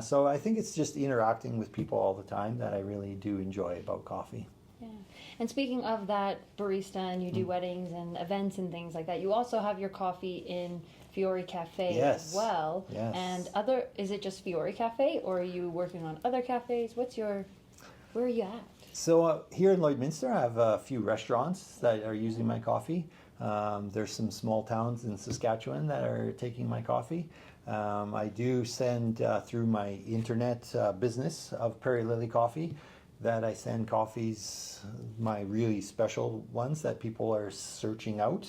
So I think it's just interacting with people all the time that I really do enjoy about coffee. Yeah. And speaking of that barista, and you do weddings and events and things like that, you also have your coffee in Fiore Cafe Yes. as well. Yes. And is it just Fiore Cafe, or are you working on other cafes? Where are you at? So here in Lloydminster, I have a few restaurants that are using my coffee. There's some small towns in Saskatchewan that are taking my coffee. I do send through my internet business of Prairie Lily Coffee, that I send coffees, my really special ones that people are searching out,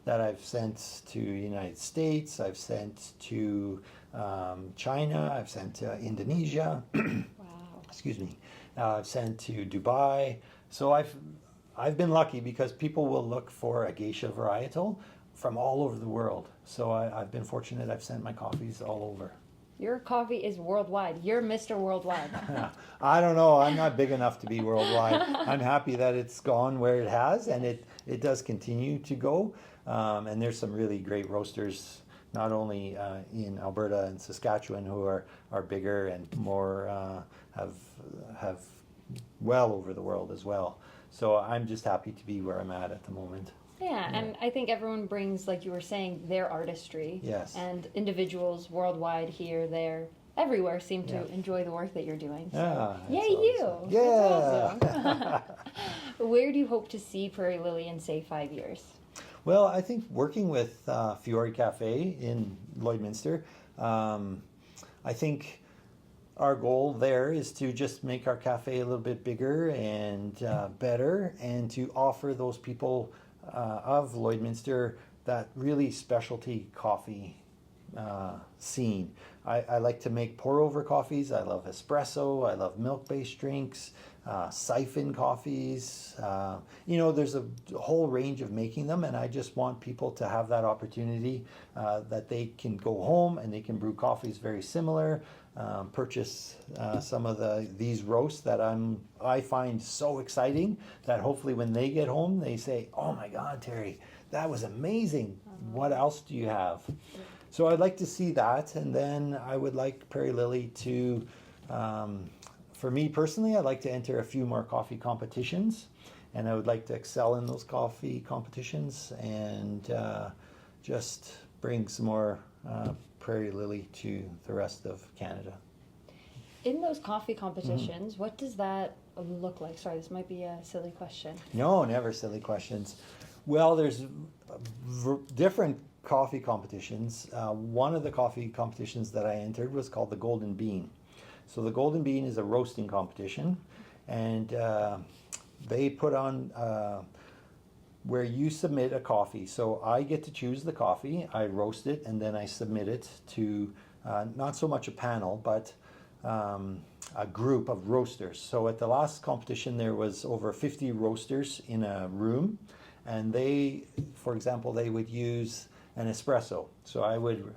that I've sent to United States, I've sent to China, I've sent to Indonesia. Wow. Excuse me. I've sent to Dubai. So I've been lucky because people will look for a geisha varietal from all over the world. So I've been fortunate. I've sent my coffees all over. Your coffee is worldwide. You're Mr. Worldwide. I don't know. I'm not big enough to be worldwide. I'm happy that it's gone where it has, and it does continue to go. And there's some really great roasters, not only in Alberta and Saskatchewan, who are bigger and more have well over the world as well. So I'm just happy to be where I'm at the moment. Yeah, and I think everyone brings, like you were saying, their artistry. Yes. And individuals worldwide, here, there, everywhere seem to enjoy the work that you're doing. So. Yeah. Yay, that's you! awesome. That's Yeah. awesome. Where do you hope to see Prairie Lily in, say, 5 years? Well, I think working with Fiore Cafe in Lloydminster, I think our goal there is to just make our cafe a little bit bigger and better, and to offer those people of Lloydminster that really specialty coffee scene. I like to make pour-over coffees. I love espresso. I love milk-based drinks, siphon coffees. There's a whole range of making them, and I just want people to have that opportunity that they can go home and they can brew coffees very similar. Purchase some of these roasts that I find so exciting that hopefully when they get home they say, "Oh my God, Terry, that was amazing. What else do you have?" So I'd like to see that, and then I would like Prairie Lily to, for me personally, I'd like to enter a few more coffee competitions, and I would like to excel in those coffee competitions and just bring some more Prairie Lily to the rest of Canada. In those coffee competitions, what does that look like? Sorry, this might be a silly question. No, never silly questions. Well, there's different coffee competitions. One of the coffee competitions that I entered was called the Golden Bean. So the Golden Bean is a roasting competition, and they put on where you submit a coffee. So I get to choose the coffee, I roast it, and then I submit it to not so much a panel, but a group of roasters. So at the last competition, there was over 50 roasters in a room, and they, for example, they would use an espresso. So I would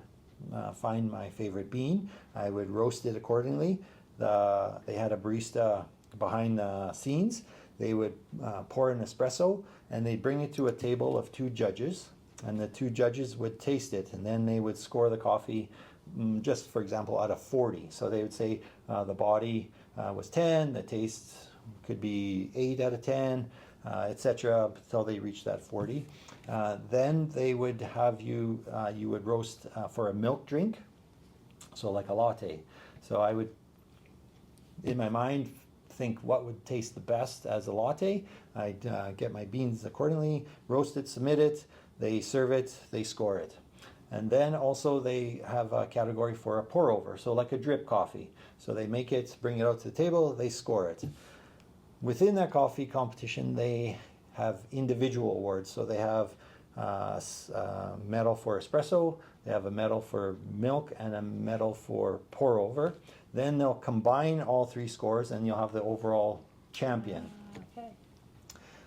find my favorite bean, I would roast it accordingly. They had a barista behind the scenes. They would pour an espresso, and they'd bring it to a table of two judges, and the two judges would taste it, and then they would score the coffee, just for example, out of 40. So they would say the body was 10, the taste could be 8 out of 10, etc., until they reached that 40. Then they would have you would roast for a milk drink, so like a latte. So I would, in my mind, think what would taste the best as a latte. I'd get my beans accordingly, roast it, submit it, they serve it, they score it. And then also they have a category for a pour over, so like a drip coffee. So they make it, bring it out to the table, they score it. Within that coffee competition, they have individual awards. So they have a medal for espresso, they have a medal for milk, and a medal for pour over. Then they'll combine all three scores, and you'll have the overall champion. Okay.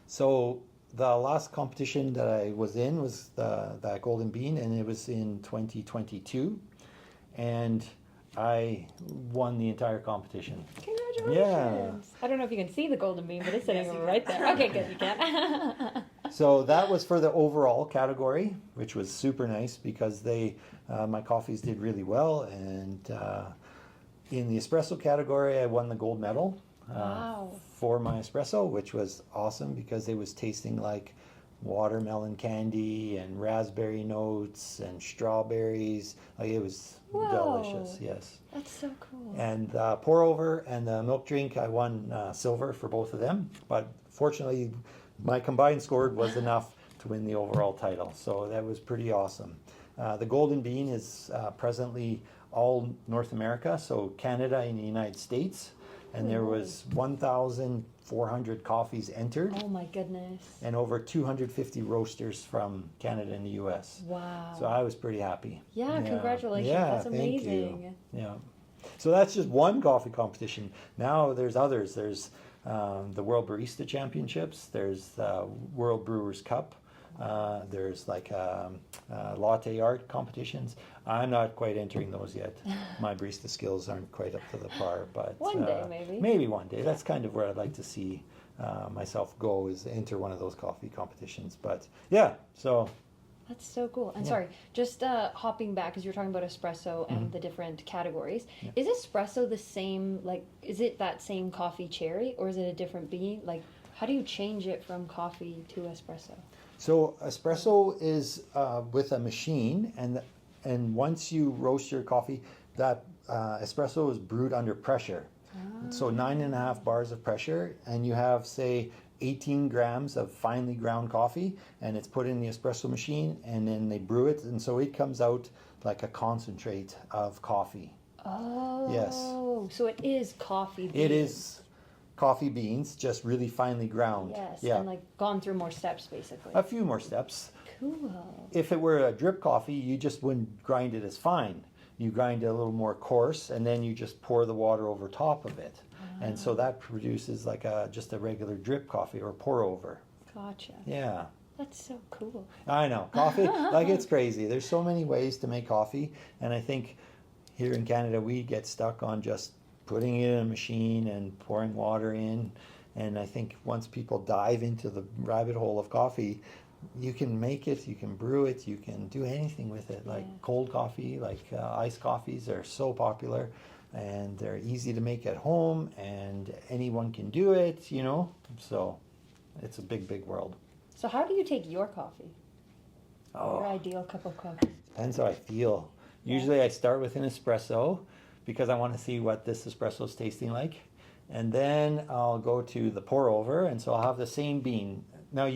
So the last competition that I was in was that Golden Bean, and it was in 2022, and I won the entire competition. Congratulations. Yeah. I don't know if you can see the golden bean, but it's sitting right there. Okay, good, you can. So that was for the overall category, which was super nice because my coffees did really well, and in the espresso category, I won the gold medal Wow. for my espresso, which was awesome because it was tasting like watermelon candy and raspberry notes and strawberries. Like it was Whoa. delicious. Yes. That's so cool. And pour over and the milk drink, I won silver for both of them. But fortunately, my combined score was enough to win the overall title. So that was pretty awesome. The golden bean is presently all North America, so Canada and the United States. And there was 1,400 coffees entered Oh my goodness. and over 250 roasters from Canada and the US. Wow. So I was pretty happy. Yeah, congratulations. Yeah, That's thank amazing. you. Yeah. So that's just one coffee competition. Now there's others. There's the World Barista Championships. There's the World Brewers Cup. There's like latte art competitions. I'm not quite entering those yet. My barista skills aren't quite up to the par, but One day, maybe. Maybe one day. That's kind of where I'd like to see myself go, is enter one of those coffee competitions. But yeah, so That's so cool. And Yeah. sorry, just hopping back, because you were talking about espresso and the different categories. Yeah. Is espresso the same, like, is it that same coffee cherry, or is it a different bean? Like, how do you change it from coffee to espresso? So espresso is with a machine, and once you roast your coffee, that espresso is brewed under pressure. So 9.5 bars of pressure, and you have, say, 18 grams of finely ground coffee, and it's put in the espresso machine, and then they brew it, and so it comes out like a concentrate of coffee. Oh. Yes. So it is coffee beans. It is coffee beans, just really finely ground. Yes. Yeah. And like gone through more steps, basically. A few more steps. Cool. If it were a drip coffee, you just wouldn't grind it as fine. You grind it a little more coarse, and then you just pour the water over top of it. And so that produces like just a regular drip coffee or pour over. Gotcha. Yeah, That's so cool. I know. Coffee, like it's crazy. There's so many ways to make coffee. And I think here in Canada, we get stuck on just putting it in a machine and pouring water in. And I think once people dive into the rabbit hole of coffee, you can make it, you can brew it, you can do anything with it. Like Yeah. cold coffee, like iced coffees are so popular, and they're easy to make at home, and anyone can do it, you know. So it's a big, big world. So how do you take your coffee? Your ideal cup of coffee? Depends how I feel. Yeah. Usually I start with an espresso because I want to see what this espresso is tasting like. And then I'll go to the pour over, and so I'll have the same bean. Now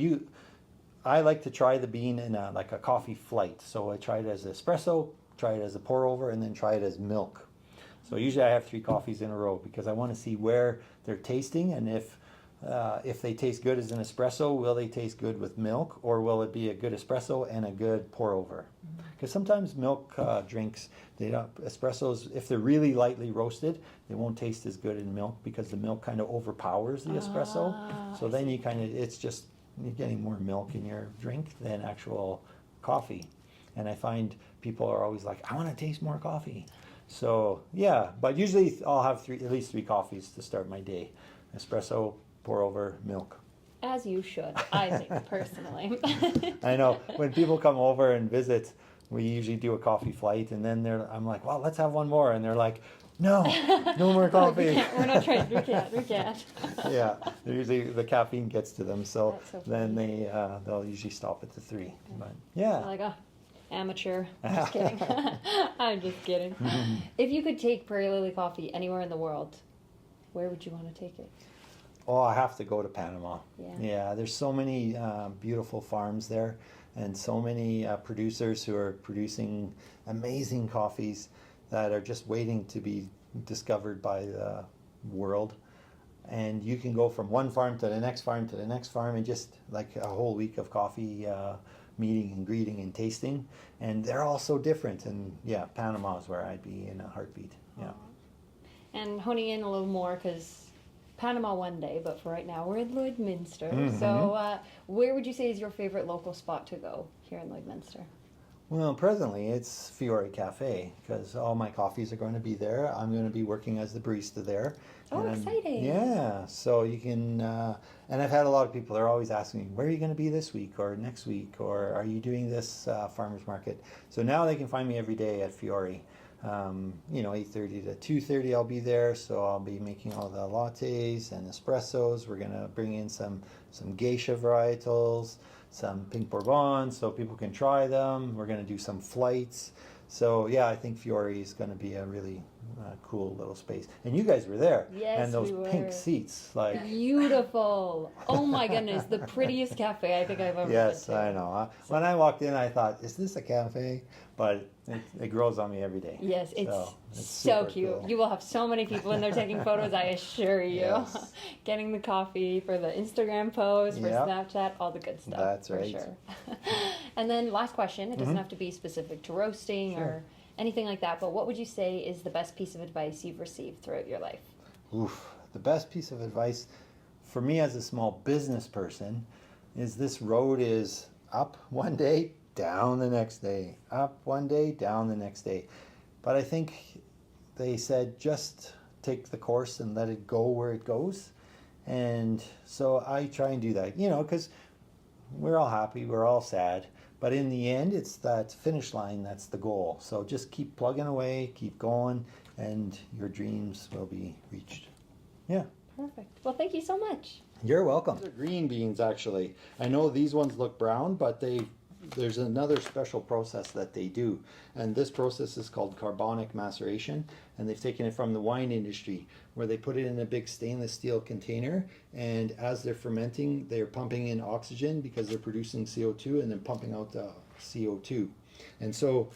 I like to try the bean in like a coffee flight. So I try it as espresso, try it as a pour over, and then try it as milk. So usually I have 3 coffees in a row because I want to see where they're tasting, and if they taste good as an espresso, will they taste good with milk, or will it be a good espresso and a good pour over? Because sometimes milk drinks, espressos, if they're really lightly roasted, they won't taste as good in milk because the milk kind of overpowers the espresso. So then it's just, you're getting more milk in your drink than actual coffee. And I find people are always like, I want to taste more coffee. So yeah, but usually I'll have at least 3 coffees to start my day. Espresso, pour over, milk. As you should, I think, personally. I know, when people come over and visit, we usually do a coffee flight, and then I'm like, well, let's have one more. And they're like, no, no more coffee. We're not trying, we can't. Yeah, usually the caffeine gets to them, so That's so then they'll usually stop at the 3. But yeah. Like, amateur. I'm just kidding. I'm just kidding. If you could take Prairie Lily coffee anywhere in the world, where would you want to take it? Oh, I have to go to Panama. Yeah. Yeah, there's so many beautiful farms there, and so many producers who are producing amazing coffees that are just waiting to be discovered by the world. And you can go from one farm to the next farm to the next farm, and just like a whole week of coffee meeting and greeting and tasting. And they're all so different. And yeah, Panama is where I'd be in a heartbeat. Yeah. And honing in a little more, because Panama one day, but for right now we're in Lloydminster. Mhm. So where would you say is your favorite local spot to go here in Lloydminster? Well, presently it's Fiore Cafe, because all my coffees are going to be there. I'm going to be working as the barista there. Oh, And exciting. Yeah, so you can, and I've had a lot of people, they're always asking me, where are you going to be this week or next week, or are you doing this farmer's market? So now they can find me every day at Fiore. You know, 8:30 to 2:30 I'll be there, so I'll be making all the lattes and espressos. We're gonna bring in some geisha varietals, some pink bourbons, so people can try them. We're gonna do some flights. So yeah, I think Fiore is gonna be a really cool little space. And you guys were there. Yes, and those we were. pink seats, like Beautiful. Oh my goodness, the prettiest cafe I think I've ever yes, been to. I know. When I walked in, I thought, is this a cafe? But it grows on me every day. Yes, it's so super cute. cool. You will have so many people in there taking photos, I assure you. Yes. Getting the coffee for the Instagram post, for Yep. Snapchat, all the good stuff. That's for right. Sure. And then last question, it doesn't have to be specific to roasting Sure. or anything like that, but what would you say is the best piece of advice you've received throughout your life? Oof, the best piece of advice for me as a small business person is this road is up one day, down the next day, up one day, down the next day. But I think they said just take the course and let it go where it goes. And so I try and do that, you know, because we're all happy, we're all sad. But in the end, it's that finish line that's the goal. So just keep plugging away, keep going, and your dreams will be reached. Yeah. Perfect. Well, thank you so much. You're welcome. They're green beans, actually. I know these ones look brown, but there's another special process that they do. And this process is called carbonic maceration. And they've taken it from the wine industry, where they put it in a big stainless steel container. And as they're fermenting, they're pumping in oxygen because they're producing CO2 and then pumping out the CO2. And so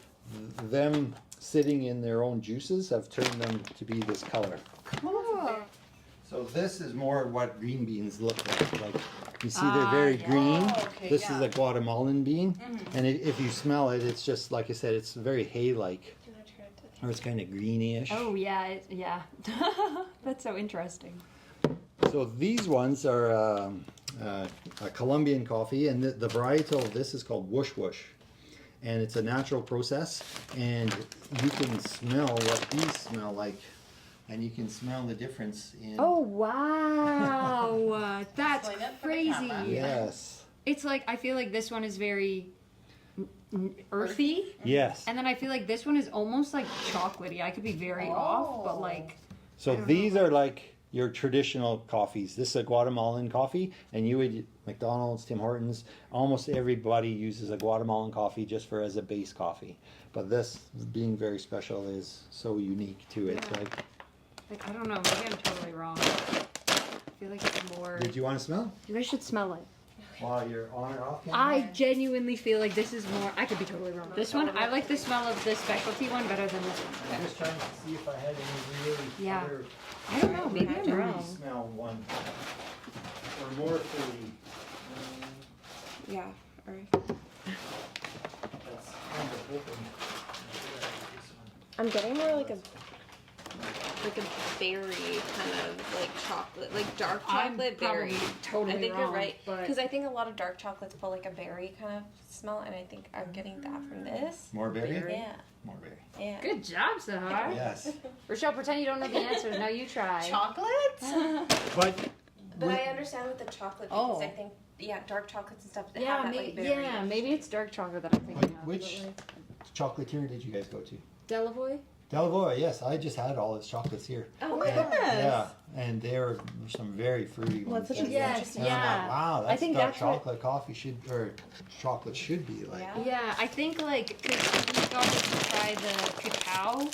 them sitting in their own juices have turned them to be this color. So this is more what green beans look like. Like you see, they're very green. okay, This yeah. is a Guatemalan bean, and if you smell it, it's just like I said, it's very hay-like, or it's kind of greenish. Oh, yeah, yeah. That's so interesting. So these ones are a Colombian coffee, and the varietal of this is called Wush Wush, and it's a natural process, and you can smell what these smell like. And you can smell the difference in. Oh, wow. That's Explain it for the crazy. camera. Yes. It's like, I feel like this one is very earthy. Yes. And then I feel like this one is almost like chocolatey. I could be very off, but like. So these are like your traditional coffees. This is a Guatemalan coffee, and you would McDonald's, Tim Hortons, almost everybody uses a Guatemalan coffee just for as a base coffee. But this being very special is so unique to it. Yeah. Like, I don't know, maybe I'm totally wrong. I feel like it's more. Did you want to smell? You guys should smell it. While you're on or off camera? I genuinely feel like this is more. I could be totally wrong. This one, I like the smell of the specialty one better than this one. I'm just trying to see if I had any really Yeah. other I don't know, maybe I'm fruity wrong. smell one. Or more fruity. Yeah. Alright. That's kind of hoping. I'm getting more like a berry kind of like chocolate, like dark I'm chocolate probably berry. totally I think wrong, you're right but- because I think a lot of dark chocolates put like a berry kind of smell, and I think I'm getting that from this. More berry? Yeah. More berry. Yeah. Good job, Sahar. Yes. Rochelle, pretend you don't know the answers. Now you try. Chocolates? But But I understand with the chocolate because Oh. I think dark chocolates and stuff. They Yeah, have that, like, maybe, berry. yeah, maybe it's dark chocolate that I'm thinking of. which chocolatier did you guys go to? Delavoye? Delavoye, yes. I just had all its chocolates here. Oh my And- goodness. Yeah, and there were some very fruity ones. that's such a too. Yes, And I'm like, yeah. wow, I that's think dark that's what- chocolate coffee should, or chocolate should be like. Yeah. Yeah, I think like, cause we got to try the cacao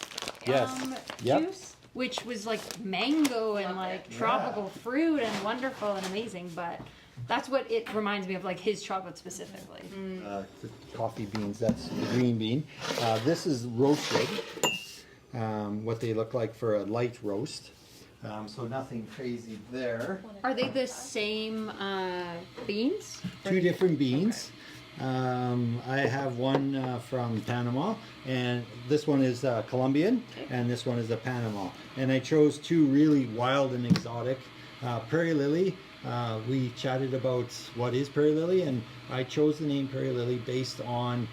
Yes. Yep. juice, which was like mango and like tropical fruit and wonderful and amazing, but that's what it reminds me of, like his chocolate specifically. The coffee beans, that's the green bean. This is roasted, what they look like for a light roast. So nothing crazy there. Are they the same beans? Two different beans. I have one from Panama, and this one is Colombian, and this one is a Panama. And I chose two really wild and exotic. Prairie Lily, we chatted about what is Prairie Lily, and I chose the name Prairie Lily based on,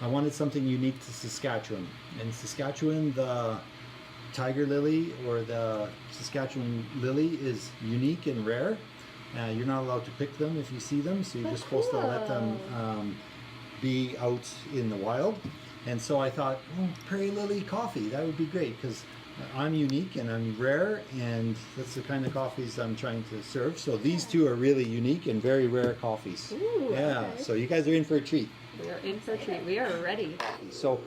I wanted something unique to Saskatchewan. In Saskatchewan, the tiger lily or the Saskatchewan lily is unique and rare. You're not allowed to pick them if you see them, so you're just supposed to let them be out in the wild. And so I thought, oh, Prairie Lily coffee, that would be great because I'm unique and I'm rare, and that's the kind of coffees I'm trying to serve. So these two are really unique and very rare coffees. Ooh, yeah, okay. so you guys are in for a treat. We are in for a treat. We are ready. So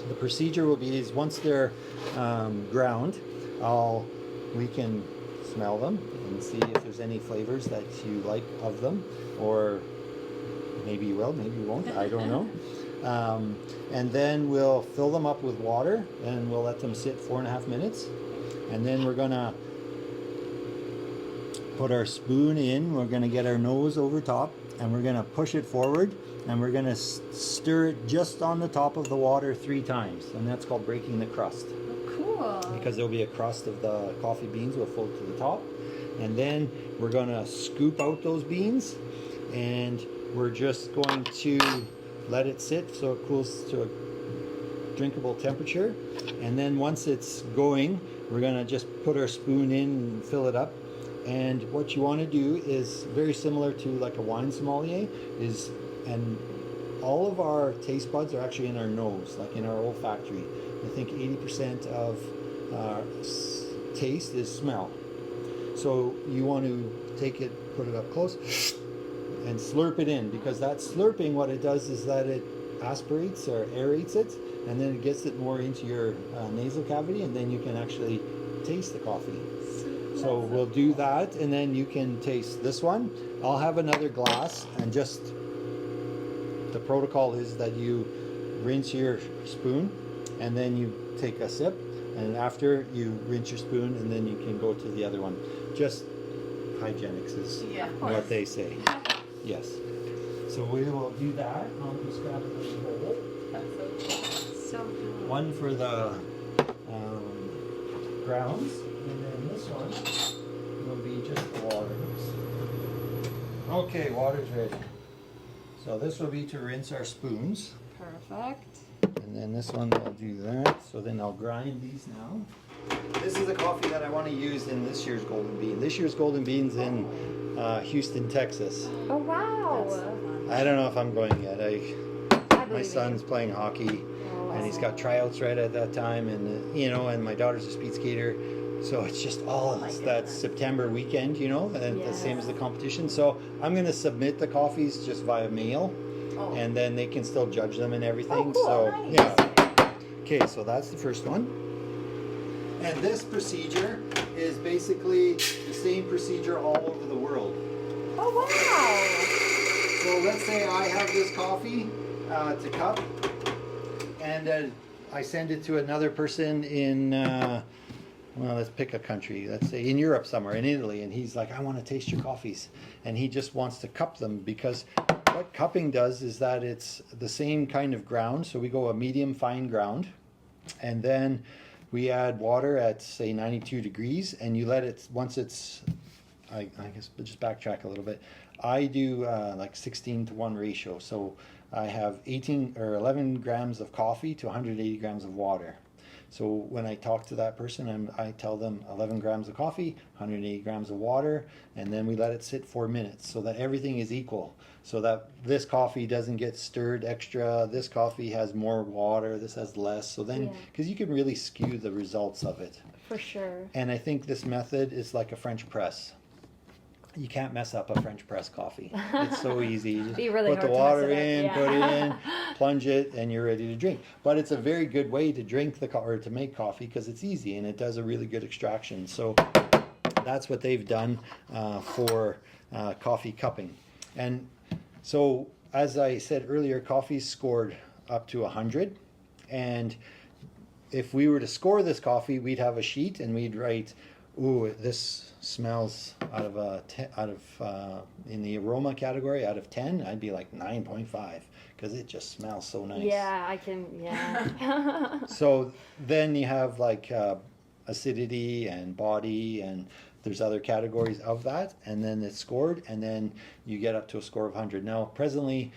the procedure will be is once they're ground, we can smell them and see if there's any flavors that you like of them, or maybe you will, maybe you won't, I don't know. And then we'll fill them up with water and we'll let them sit 4.5 minutes. And then we're gonna put our spoon in, we're gonna get our nose over top and we're gonna push it forward and we're gonna stir it just on the top of the water 3 times. And that's called breaking the crust. Cool. Because there'll be a crust of the coffee beans will float to the top. And then we're gonna scoop out those beans and we're just going to let it sit so it cools to a drinkable temperature. And then once it's going, we're gonna just put our spoon in and fill it up. And what you want to do is very similar to like a wine sommelier and all of our taste buds are actually in our nose, like in our olfactory. I think 80% of taste is smell. So you want to take it, put it up close, and slurp it in, because that slurping, what it does is that it aspirates or aerates it, and then it gets it more into your nasal cavity, and then you can actually taste the coffee. So we'll do that, and then you can taste this one. I'll have another glass, and just the protocol is that you rinse your spoon, and then you take a sip, and after you rinse your spoon, and then you can go to the other one. Just hygienics is what they say. Yes. So we will do that. I'll just grab another bowl. So cool. One for the grounds, and then this one will be just the water. Okay, water's ready. So this will be to rinse our spoons. Perfect. And then this one will do that. So then I'll grind these now. This is the coffee that I want to use in this year's Golden Bean. This year's Golden Bean's in Houston, Texas. Oh wow! That's so fun. I don't know if I'm going yet. I My believe son's playing hockey, and he's got tryouts right at that time, and and my daughter's a speed skater, so it's just all that September weekend, and the same as the competition. So I'm going to submit the coffees just via mail, and then they can still judge them and everything. Oh, cool. So Nice. yeah. Okay, so that's the first one. And this procedure is basically the same procedure all over the world. Oh wow! So let's say I have this coffee to cup, and I send it to another person in, let's pick a country. Let's say in Europe somewhere, in Italy, and he's like, I want to taste your coffees. And he just wants to cup them, because what cupping does is that it's the same kind of ground. So we go a medium fine ground, and then we add water at, say, 92 degrees, and you let it, once it's, I guess, just backtrack a little bit. I do like 16-to-1 ratio. So I have 11 grams of coffee to 180 grams of water. So when I talk to that person, I tell them 11 grams of coffee, 180 grams of water, and then we let it sit 4 minutes so that everything is equal. So that this coffee doesn't get stirred extra, this coffee has more water, this has less. So then, because you can really skew the results of it. For sure. And I think this method is like a French press. You can't mess up a French press coffee. It's so easy. Be really Put the hard to water mess it in, up, put it yeah. in, plunge it, and you're ready to drink. But it's a very good way to drink or to make coffee, because it's easy and it does a really good extraction. So that's what they've done for coffee cupping. And so, as I said earlier, coffee's scored up to 100. And if we were to score this coffee, we'd have a sheet and we'd write, ooh, this smells in the aroma category, out of 10, I'd be like 9.5, because it just smells so nice. Yeah, I can. Yeah. So then you have like acidity and body, and there's other categories of that, and then it's scored, and then you get up to a score of 100. Now, presently,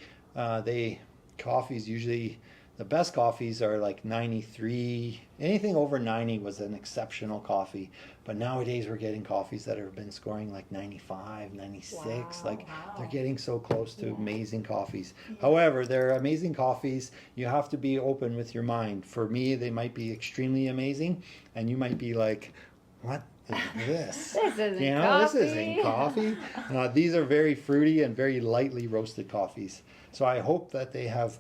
coffees usually, the best coffees are like 93. Anything over 90 was an exceptional coffee. But nowadays we're getting coffees that have been scoring like 95, 96. Wow. Like they're getting so close to amazing coffees. However, they're amazing coffees. You have to be open with your mind. For me, they might be extremely amazing, and you might be like, what is this? This isn't You know, coffee. this isn't coffee. These are very fruity and very lightly roasted coffees. So I hope that they have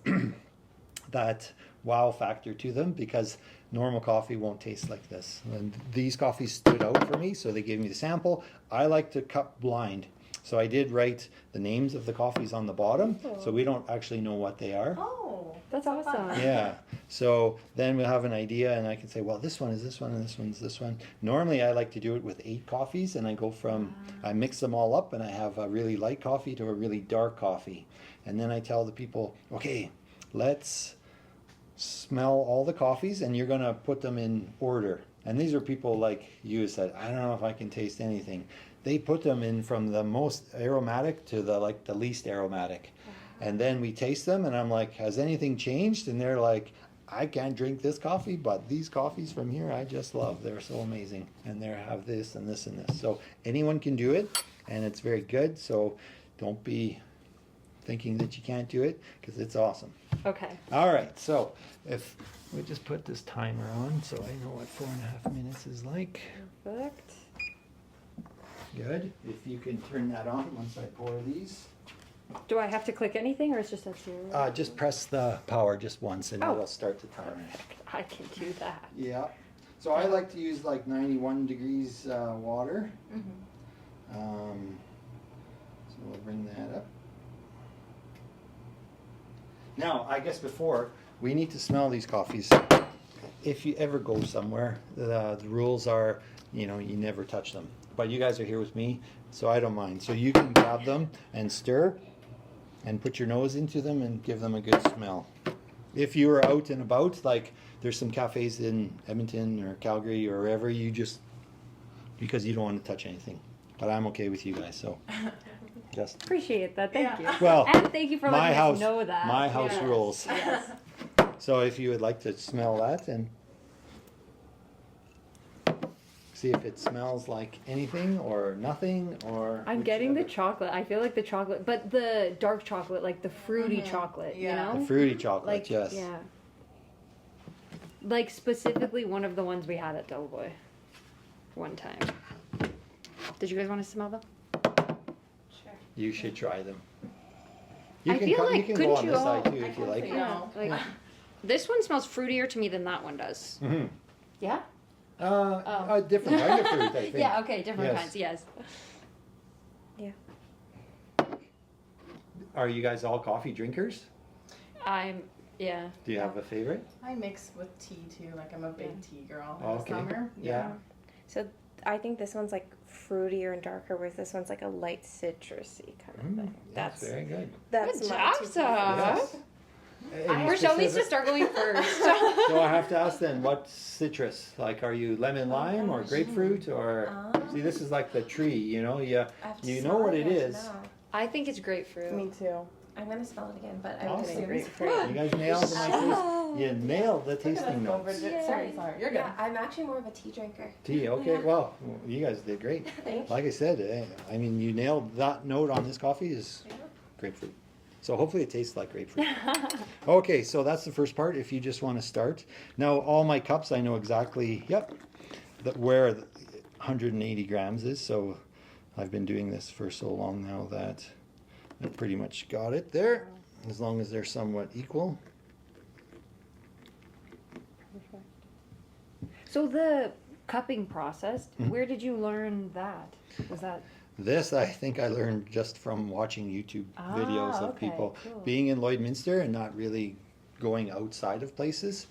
that wow factor to them, because normal coffee won't taste like this. And these coffees stood out for me, so they gave me the sample. I like to cup blind. So I did write the names of the coffees on the bottom, so we don't actually know what they are. Oh, That's awesome. Yeah. So then we'll have an idea, and I can say, well, this one is this one, and this one's this one. Normally, I like to do it with 8 coffees, and I go from, I mix them all up, and I have a really light coffee to a really dark coffee. And then I tell the people, okay, let's smell all the coffees, and you're going to put them in order. And these are people like you said, I don't know if I can taste anything. They put them in from the most aromatic to the least aromatic. And then we taste them, and I'm like, has anything changed? And they're like, I can't drink this coffee, but these coffees from here I just love. They're so amazing. And they have this and this and this. So anyone can do it, and it's very good. So don't be thinking that you can't do it, because it's awesome. Okay. All right, so if we just put this timer on so I know what 4.5 minutes is like. Perfect. Good. If you can turn that on once I pour these. Do I have to click anything, or it's just a zero? Just press the power just once, and Oh. it'll start the timer. I can do that. Yeah. So I like to use like 91 degrees water. So we'll bring that up. Now, I guess before, we need to smell these coffees. If you ever go somewhere, the rules are, you never touch them. But you guys are here with me, so I don't mind. So you can grab them and stir and put your nose into them and give them a good smell. If you are out and about, like there's some cafes in Edmonton or Calgary or wherever, you just, because you don't want to touch anything. But I'm okay with you guys, so just. Appreciate that. Thank you. Well, And thank you for my letting house, us know that. my house Yes. rules. Yes. So if you would like to smell that and see if it smells like anything or nothing, or I'm getting the whichever. chocolate. I feel like the chocolate, but the dark chocolate, like the fruity chocolate, Yeah. you know? The fruity chocolate, Like, yes. yeah. Like specifically one of the ones we had at Doughboy one time. Did you guys want to smell them? sure. You should try them. I feel you like can couldn't go on you this all- side too if you like. Yeah. Like this one smells fruitier to me than that one does. Mm-hmm. Yeah? Different kind of fruit, I think. Yeah, okay, different Yes. kinds, yes. Are you guys all coffee drinkers? Yeah. Do you have a favorite? I mix with tea too. Like I'm a big tea girl in Okay. the summer. Yeah. So I think this one's like fruitier and darker, whereas this one's like a light citrusy kind of thing. That's very good. That's Good my job, two Sarah. Yes. Any Rochelle needs to specific- start going first. So I have to ask then, what citrus? Like, are you lemon lime or grapefruit or? See, this is like the tree, you know. You I have to you smell know what it it to is. know. I think it's grapefruit. Me too. I'm gonna smell it again, but I'm Awesome. gonna Grapefruit. You guys nailed my taste. You nailed the tasting notes. Sorry, you're good. Yeah, I'm actually more of a tea drinker. Tea, okay. Well, you guys did great. Thank you. Like I said, I mean, you nailed that note on this coffee is Yeah. grapefruit. So hopefully it tastes like grapefruit. Okay, so that's the first part. If you just want to start. Now, all my cups, I know exactly, where the 180 grams is. So I've been doing this for so long now that I pretty much got it there, as long as they're somewhat equal. So the cupping process, Mm-hmm. where did you learn that? Was that This, I think I learned just from watching YouTube videos of okay, people. cool. Being in Lloydminster and not really going outside of places,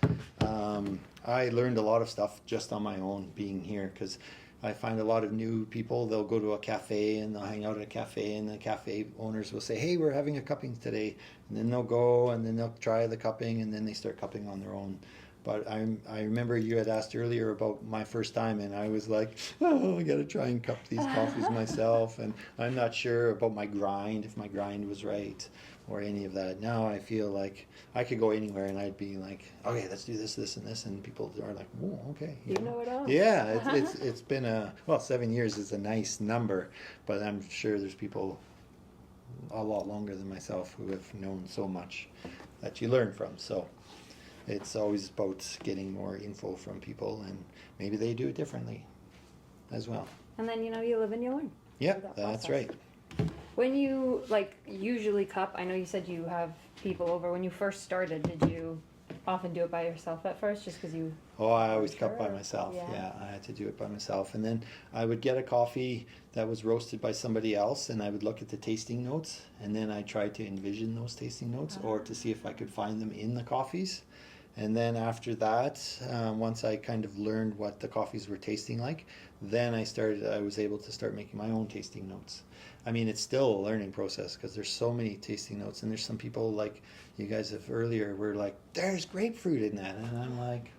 I learned a lot of stuff just on my own being here, because I find a lot of new people, they'll go to a cafe and they'll hang out at a cafe, and the cafe owners will say, hey, we're having a cupping today. And then they'll go and then they'll try the cupping, and then they start cupping on their own. But I remember you had asked earlier about my first time, and I was like, oh, I got to try and cup these coffees myself, and I'm not sure about my grind, if my grind was right. or any of that. Now I feel like I could go anywhere and I'd be like, okay, let's do this, this, and this, and people are like, oh, okay. You know it all. Yeah, it's been 7 years is a nice number, but I'm sure there's people a lot longer than myself who have known so much that you learn from. So it's always about getting more info from people, and maybe they do it differently as well. And then, you know, you live and you learn. Yeah, through that that's process. right. When you, like, usually cup, I know you said you have people over. When you first started, did you often do it by yourself at first, just because you... Oh, I always cup by Sure. myself. Yeah. Yeah, I had to do it by myself. And then I would get a coffee that was roasted by somebody else, and I would look at the tasting notes, and then I tried to envision those tasting notes or to see if I could find them in the coffees. And then after that, once I kind of learned what the coffees were tasting like, then I was able to start making my own tasting notes. I mean, it's still a learning process because there's so many tasting notes, and there's some people like you guys have earlier were like, there's grapefruit in that. And I'm like,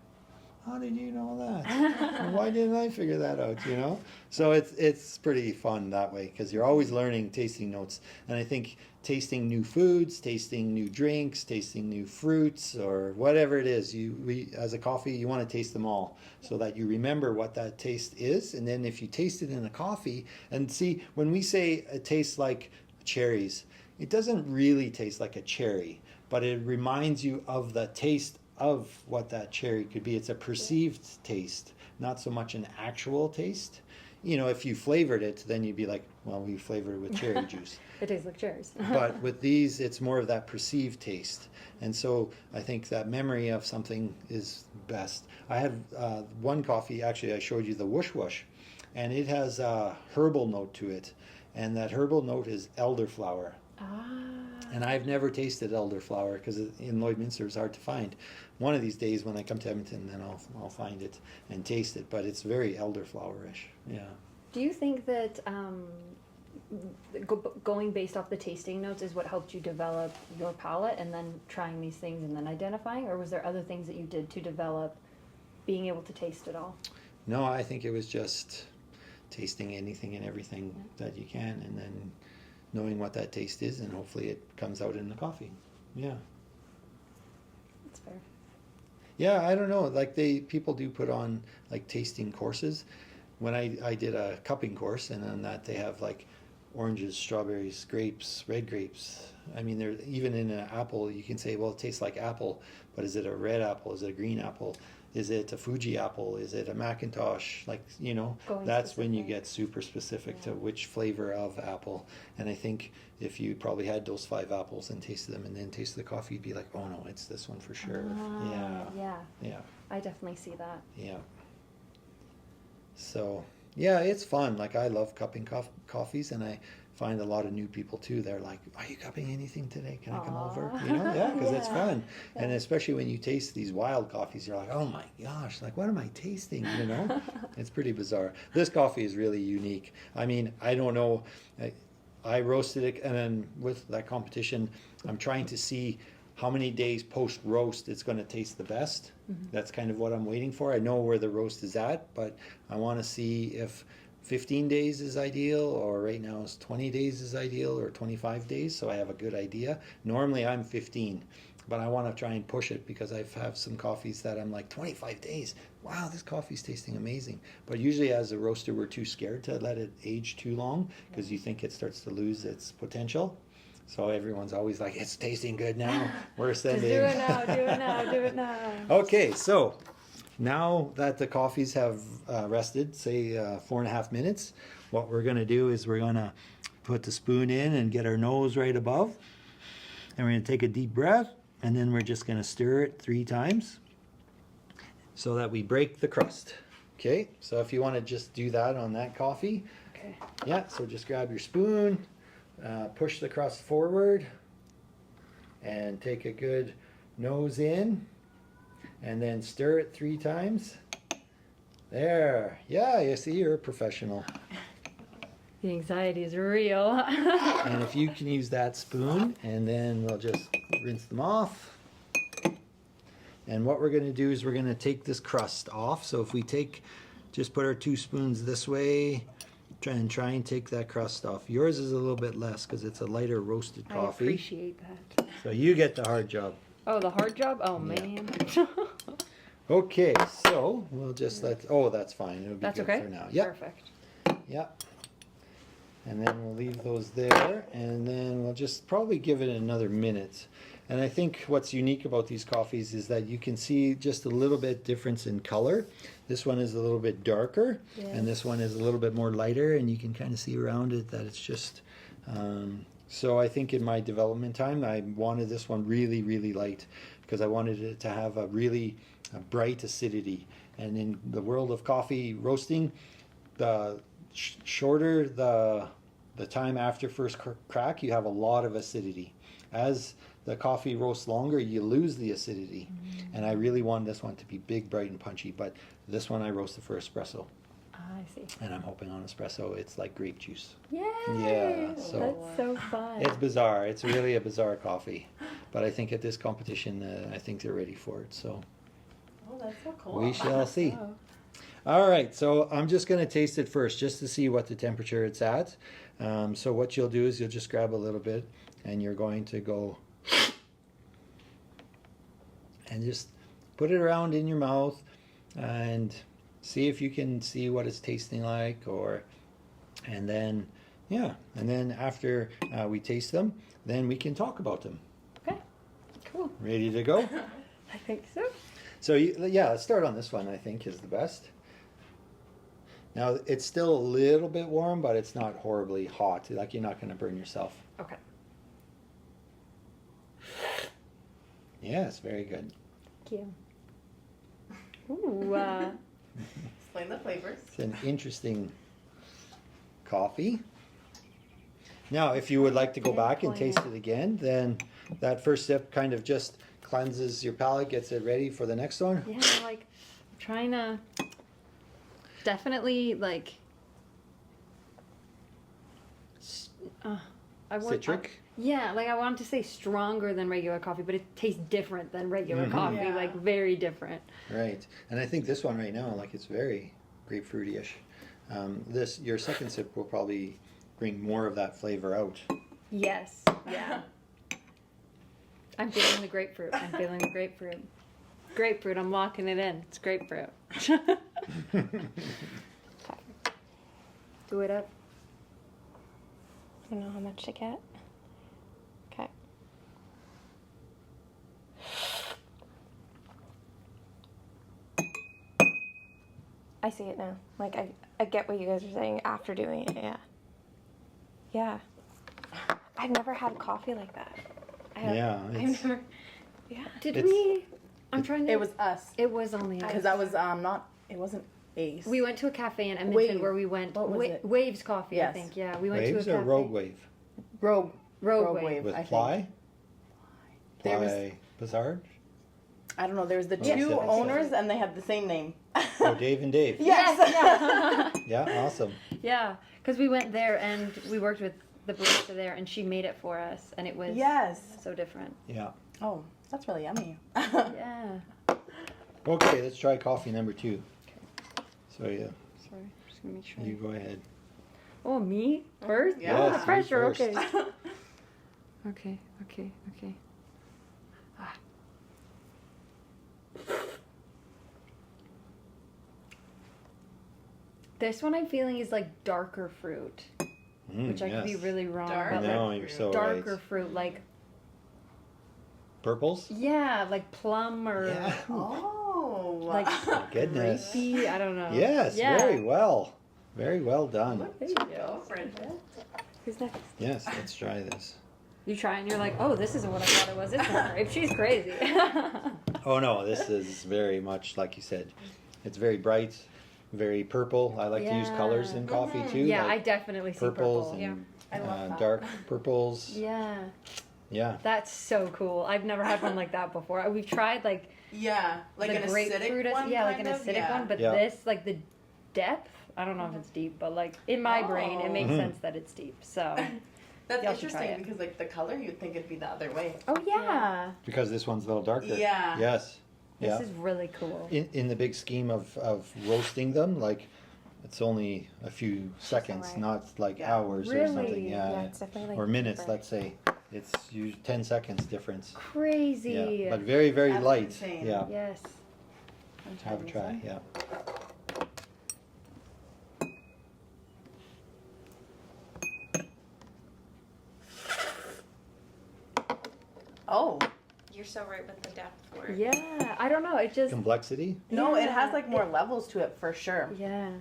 how did you know that? Why didn't I figure that out, you know? So it's pretty fun that way because you're always learning tasting notes. And I think tasting new foods, tasting new drinks, tasting new fruits, or whatever it is, as a coffee, you want to taste them all so that you remember what that taste is. And then if you taste it in a coffee, and see, when we say it tastes like cherries, it doesn't really taste like a cherry, but it reminds you of the taste of what that cherry could be. It's a perceived taste, not so much an actual taste. You know, if you flavored it, then you'd be like, well, we flavored it with cherry juice. It tastes like cherries. But with these, it's more of that perceived taste. And so I think that memory of something is best. I had one coffee, actually I showed you the Whoosh Whoosh, and it has a herbal note to it. And that herbal note is elderflower. And I've never tasted elderflower because in Lloydminster it's hard to find. One of these days when I come to Edmonton, then I'll find it and taste it. But it's very elderflowerish. Yeah. Do you think that going based off the tasting notes is what helped you develop your palate, and then trying these things and then identifying, or was there other things that you did to develop being able to taste it all? No, I think it was just tasting anything and everything that you can, and then knowing what that taste is, and hopefully it comes out in the coffee. Yeah. That's fair. Yeah, I don't know. Like people do put on like tasting courses. When I did a cupping course, and on that they have like oranges, strawberries, grapes, red grapes. I mean, there even in an apple, you can say, well, it tastes like apple, but is it a red apple? Is it a green apple? Is it a Fuji apple? Is it a Macintosh? Like, you know, that's when you get super specific to which flavor of apple. And I think if you probably had those 5 apples and tasted them and then tasted the coffee, you'd be like, oh no, it's this one for sure. Yeah. I definitely see that. Yeah. So, yeah, it's fun. Like, I love cupping coffees, and I find a lot of new people too. They're like, are you cupping anything today? Can I come over? You know, yeah, because it's fun. And especially when you taste these wild coffees, you're like, oh my gosh, like, what am I tasting? You know, it's pretty bizarre. This coffee is really unique. I mean, I don't know. I roasted it, and then with that competition, I'm trying to see how many days post-roast it's going to taste the best. That's kind of what I'm waiting for. I know where the roast is at, but I want to see if 15 days is ideal, or right now it's 20 days is ideal, or 25 days, so I have a good idea. Normally I'm 15, but I want to try and push it because I have some coffees that I'm like, 25 days, wow, this coffee's tasting amazing. But usually as a roaster, we're too scared to let it age too long because you think it starts to lose its potential. So everyone's always like, it's tasting good now, we're sending. Just do it now, do it now, do it now. Okay, so now that the coffees have rested, say 4.5 minutes, what we're going to do is we're going to put the spoon in and get our nose right above. And we're going to take a deep breath, and then we're just going to stir it 3 times so that we break the crust. Okay, so if you want to just do that on that coffee. Okay. Yeah, so just grab your spoon, push the crust forward, and take a good nose in. And then stir it 3 times. There. Yeah, you see, you're a professional. The anxiety is real. And if you can use that spoon, and then we'll just rinse them off. And what we're going to do is we're going to take this crust off. So if we just put our 2 spoons this way, Try and take that crust off. Yours is a little bit less because it's a lighter roasted I coffee. appreciate that. So you get the hard job. Oh, the hard job? Oh, Yeah. man. Okay, so we'll just let. Oh, that's fine. It'll be That's good okay? for now. Yep. Perfect. Yep. And then we'll leave those there, and then we'll just probably give it another minute. And I think what's unique about these coffees is that you can see just a little bit difference in color. This one is a little bit darker, and this one is a little bit more lighter, and you can kind of see around it that it's just. So I think in my development time, I wanted this one really, really light because I wanted it to have a really bright acidity. And in the world of coffee roasting, the shorter the time after first crack, you have a lot of acidity. As the coffee roasts longer, you lose the acidity. And I really wanted this one to be big, bright, and punchy. But this one I roasted for espresso, I see. and I'm hoping on espresso it's like grape juice. Yay! Yeah, so- That's so fun. It's bizarre. It's really a bizarre coffee. But I think at this competition, I think they're ready for it. So Oh, that's so cool. we shall see. Oh. All right, so I'm just going to taste it first just to see what the temperature it's at. So what you'll do is you'll just grab a little bit and you're going to go and just put it around in your mouth and see if you can see what it's tasting like, and then after we taste them, then we can talk about them. Okay. Cool. Ready to go? I think so. So let's start on this one. I think is the best. Now it's still a little bit warm, but it's not horribly hot. Like you're not going to burn yourself. Okay. Yes, very good. Thank you. Ooh. Explain the flavors. It's an interesting coffee. Now, if you would like to go back and taste it again, then that first sip kind of just cleanses your palate, gets it ready for the next one. Yeah, like I'm trying to definitely like I want Citric. yeah, like I wanted to say stronger than regular coffee, but it tastes different than regular coffee, Yeah. like very different. Right. And I think this one right now, like it's very grapefruity-ish. Your second sip will probably bring more of that flavor out. Yes. Yeah. I'm feeling the grapefruit. I'm feeling the grapefruit. Grapefruit, I'm locking it in. It's grapefruit. Do it up. I don't know how much to get. Okay. I see it now. Like I get what you guys are saying after doing it. Yeah. Yeah. I've never had coffee like that. Yeah. Yeah. Did It's- we? I'm trying to. It was us. It was only us. Because that was not, it wasn't Ace. We went to a cafe in Edmonton Wave. where we went. What was it? Waves Coffee, I Yes. think. Yeah, we went Waves to a or cafe. Rogue Wave? Rogue Wave. With I think. Fly? There was- Fly Bizarre? I don't know. There was the Yeah. two Yeah. owners and they had the same name. Oh, Dave and Dave. Yes. Yeah, awesome. Yeah, because we went there and we worked with the barista there, and she made it for us, and it was Yes. so different. Yeah. Oh, that's really yummy. Yeah. Okay, let's try coffee number 2. So yeah, Sorry, just gonna make sure. you go ahead. Oh, me first? Yeah. Oh, Yes, the you pressure. first. Okay. Okay. Ah. This one I'm feeling is like darker fruit, which I could be yes. really wrong Dark. about. No, Like you're so darker right. fruit, like Purples? yeah, like plum or Yeah. Oh. like My goodness. grapey. I don't know. Yes, Yeah. very well. Very well done. There you go. Who's next? Yes, let's try this. You try and you're like, oh, this isn't what I thought it was. It's not grape. She's crazy. Oh no, this is very much like you said. It's very bright, very purple. I like to use colors in coffee too. Yeah, I like definitely see purples purple. and I love that. dark purples. Yeah, Yeah. that's so cool. I've never had one like that before. We've tried like Yeah, like the an grapefruit, acidic one. yeah, like kind an of, acidic yeah. one. But Yeah. this, like the depth, I don't know if it's deep, but like in my brain, it makes Mhm. sense that it's deep. So, That's Y'all should try interesting it. because like the color, you'd think it'd be the other way. oh yeah, Because this one's a little darker. Yeah. Yes. this Yeah. is really cool. In the big scheme of roasting them, like it's only a few seconds, right. not like Yeah. hours or Really? something. Yeah, it's definitely like or minutes, deeper. let's say. It's usually 10 seconds difference. Crazy. Yeah, but very, very That's light. insane. Yeah, Yes. have a try. Yeah. Oh. You're so right with the depth word. Yeah. I don't know. It just. Complexity. No, it Yeah, has like more levels to it for sure. Yeah.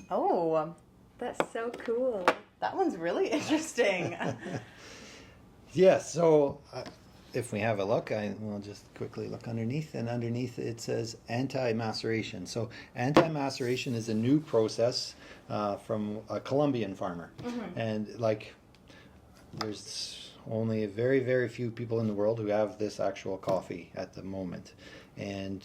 Oh, That's so cool. that one's really interesting. Yes, so if we have a look, we'll just quickly look underneath, and underneath it says anti-maceration. So anti-maceration is a new process from a Colombian farmer. And like there's only very, very few people in the world who have this actual coffee at the moment. And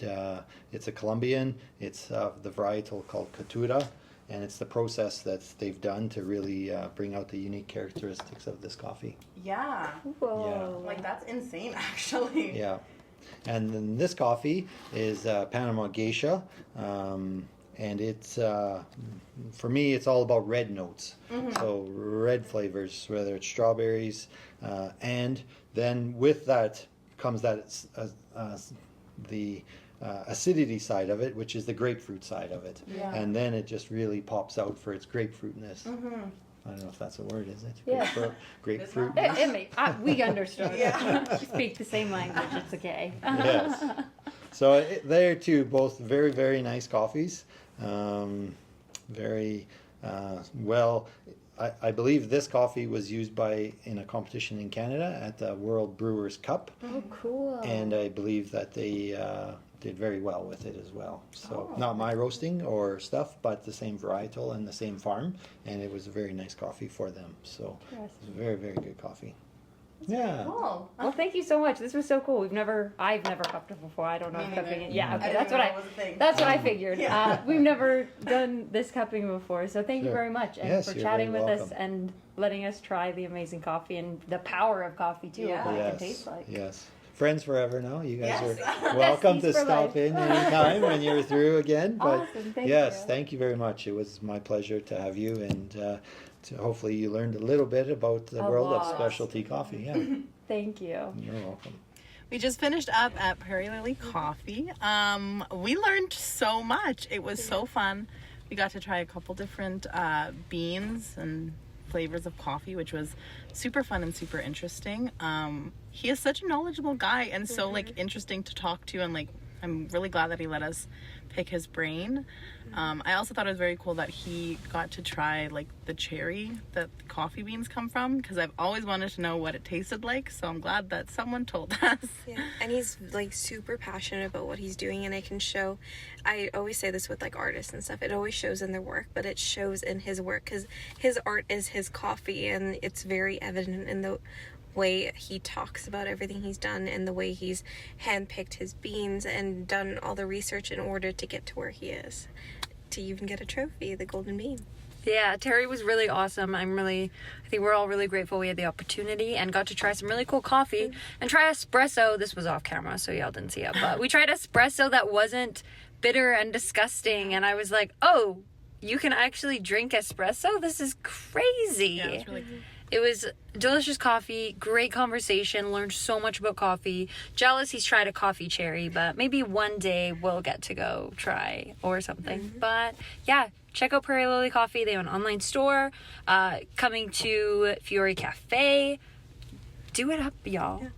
it's a Colombian, it's the varietal called Catura. And it's the process that they've done to really bring out the unique characteristics of this coffee. Yeah. Cool. Like that's insane, actually. Yeah. And then this coffee is Panama Geisha. And it's, for me, it's all about red notes. So red flavors, whether it's strawberries. And then with that comes that the acidity side of it, which is the grapefruit side of it. Yeah. And then it just really pops out for its grapefruitness. I don't know if that's a word, is it? Yeah. Grapefruit. We understood. Yeah. We speak the same language. It's okay. Yes. So they're two both very, very nice coffees. Very well. I believe this coffee was used in a competition in Canada at the World Brewers Cup. Oh, cool. And I believe that they did very well with it as well. So not my roasting or stuff, but the same varietal and the same farm, and it was a very nice coffee for them. So Yes. it was a very, very good coffee. Yeah. Cool. Well, thank you so much. This was so cool. I've never cupped it before. I don't know Me if neither. cupping it. Yeah, I okay, didn't that's even what know it was a thing. That's what I figured. Yeah. We've never done this cupping before, so thank you Sure. very much, and Yes, for you're chatting very with us welcome. and letting us try the amazing coffee and the power of coffee too, Yeah. of what it Yes. can taste like. Yes. Friends forever now. You guys Yes. are welcome Besties to for stop life. in anytime when you're through again. But Awesome, thank yes, you. thank you very much. It was my pleasure to have you, and to hopefully you learned a little bit about the A world of lot. specialty coffee. Yeah, Thank you. you're welcome. We just finished up at Prairie Lily Coffee. We learned so much. It was so fun. We got to try a couple different beans and flavors of coffee, which was super fun and super interesting. He is such a knowledgeable guy and so like interesting to talk to, and like I'm really glad that he let us pick his brain. I also thought it was very cool that he got to try like the cherry that the coffee beans come from, because I've always wanted to know what it tasted like, so I'm glad that someone told us. Yeah, and he's like super passionate about what he's doing, and it can show. I always say this with like artists and stuff, it always shows in their work, but it shows in his work because his art is his coffee, and it's very evident in the way he talks about everything he's done and the way he's handpicked his beans and done all the research in order to get to where he is, to even get a trophy, the golden bean. Yeah, Terry was really awesome. I think we're all really grateful we had the opportunity and got to try some really cool coffee and try espresso. This was off camera, so y'all didn't see it, but we tried espresso that wasn't bitter and disgusting, and I was like, oh, you can actually drink espresso? This is crazy. Yeah, it was really cool. It was delicious coffee, great conversation, learned so much about coffee. Jealous he's tried a coffee cherry, but maybe one day we'll get to go try or something. But yeah, check out Prairie Lily Coffee. They have an online store coming to Fiore Cafe. Do it up, y'all. Yeah.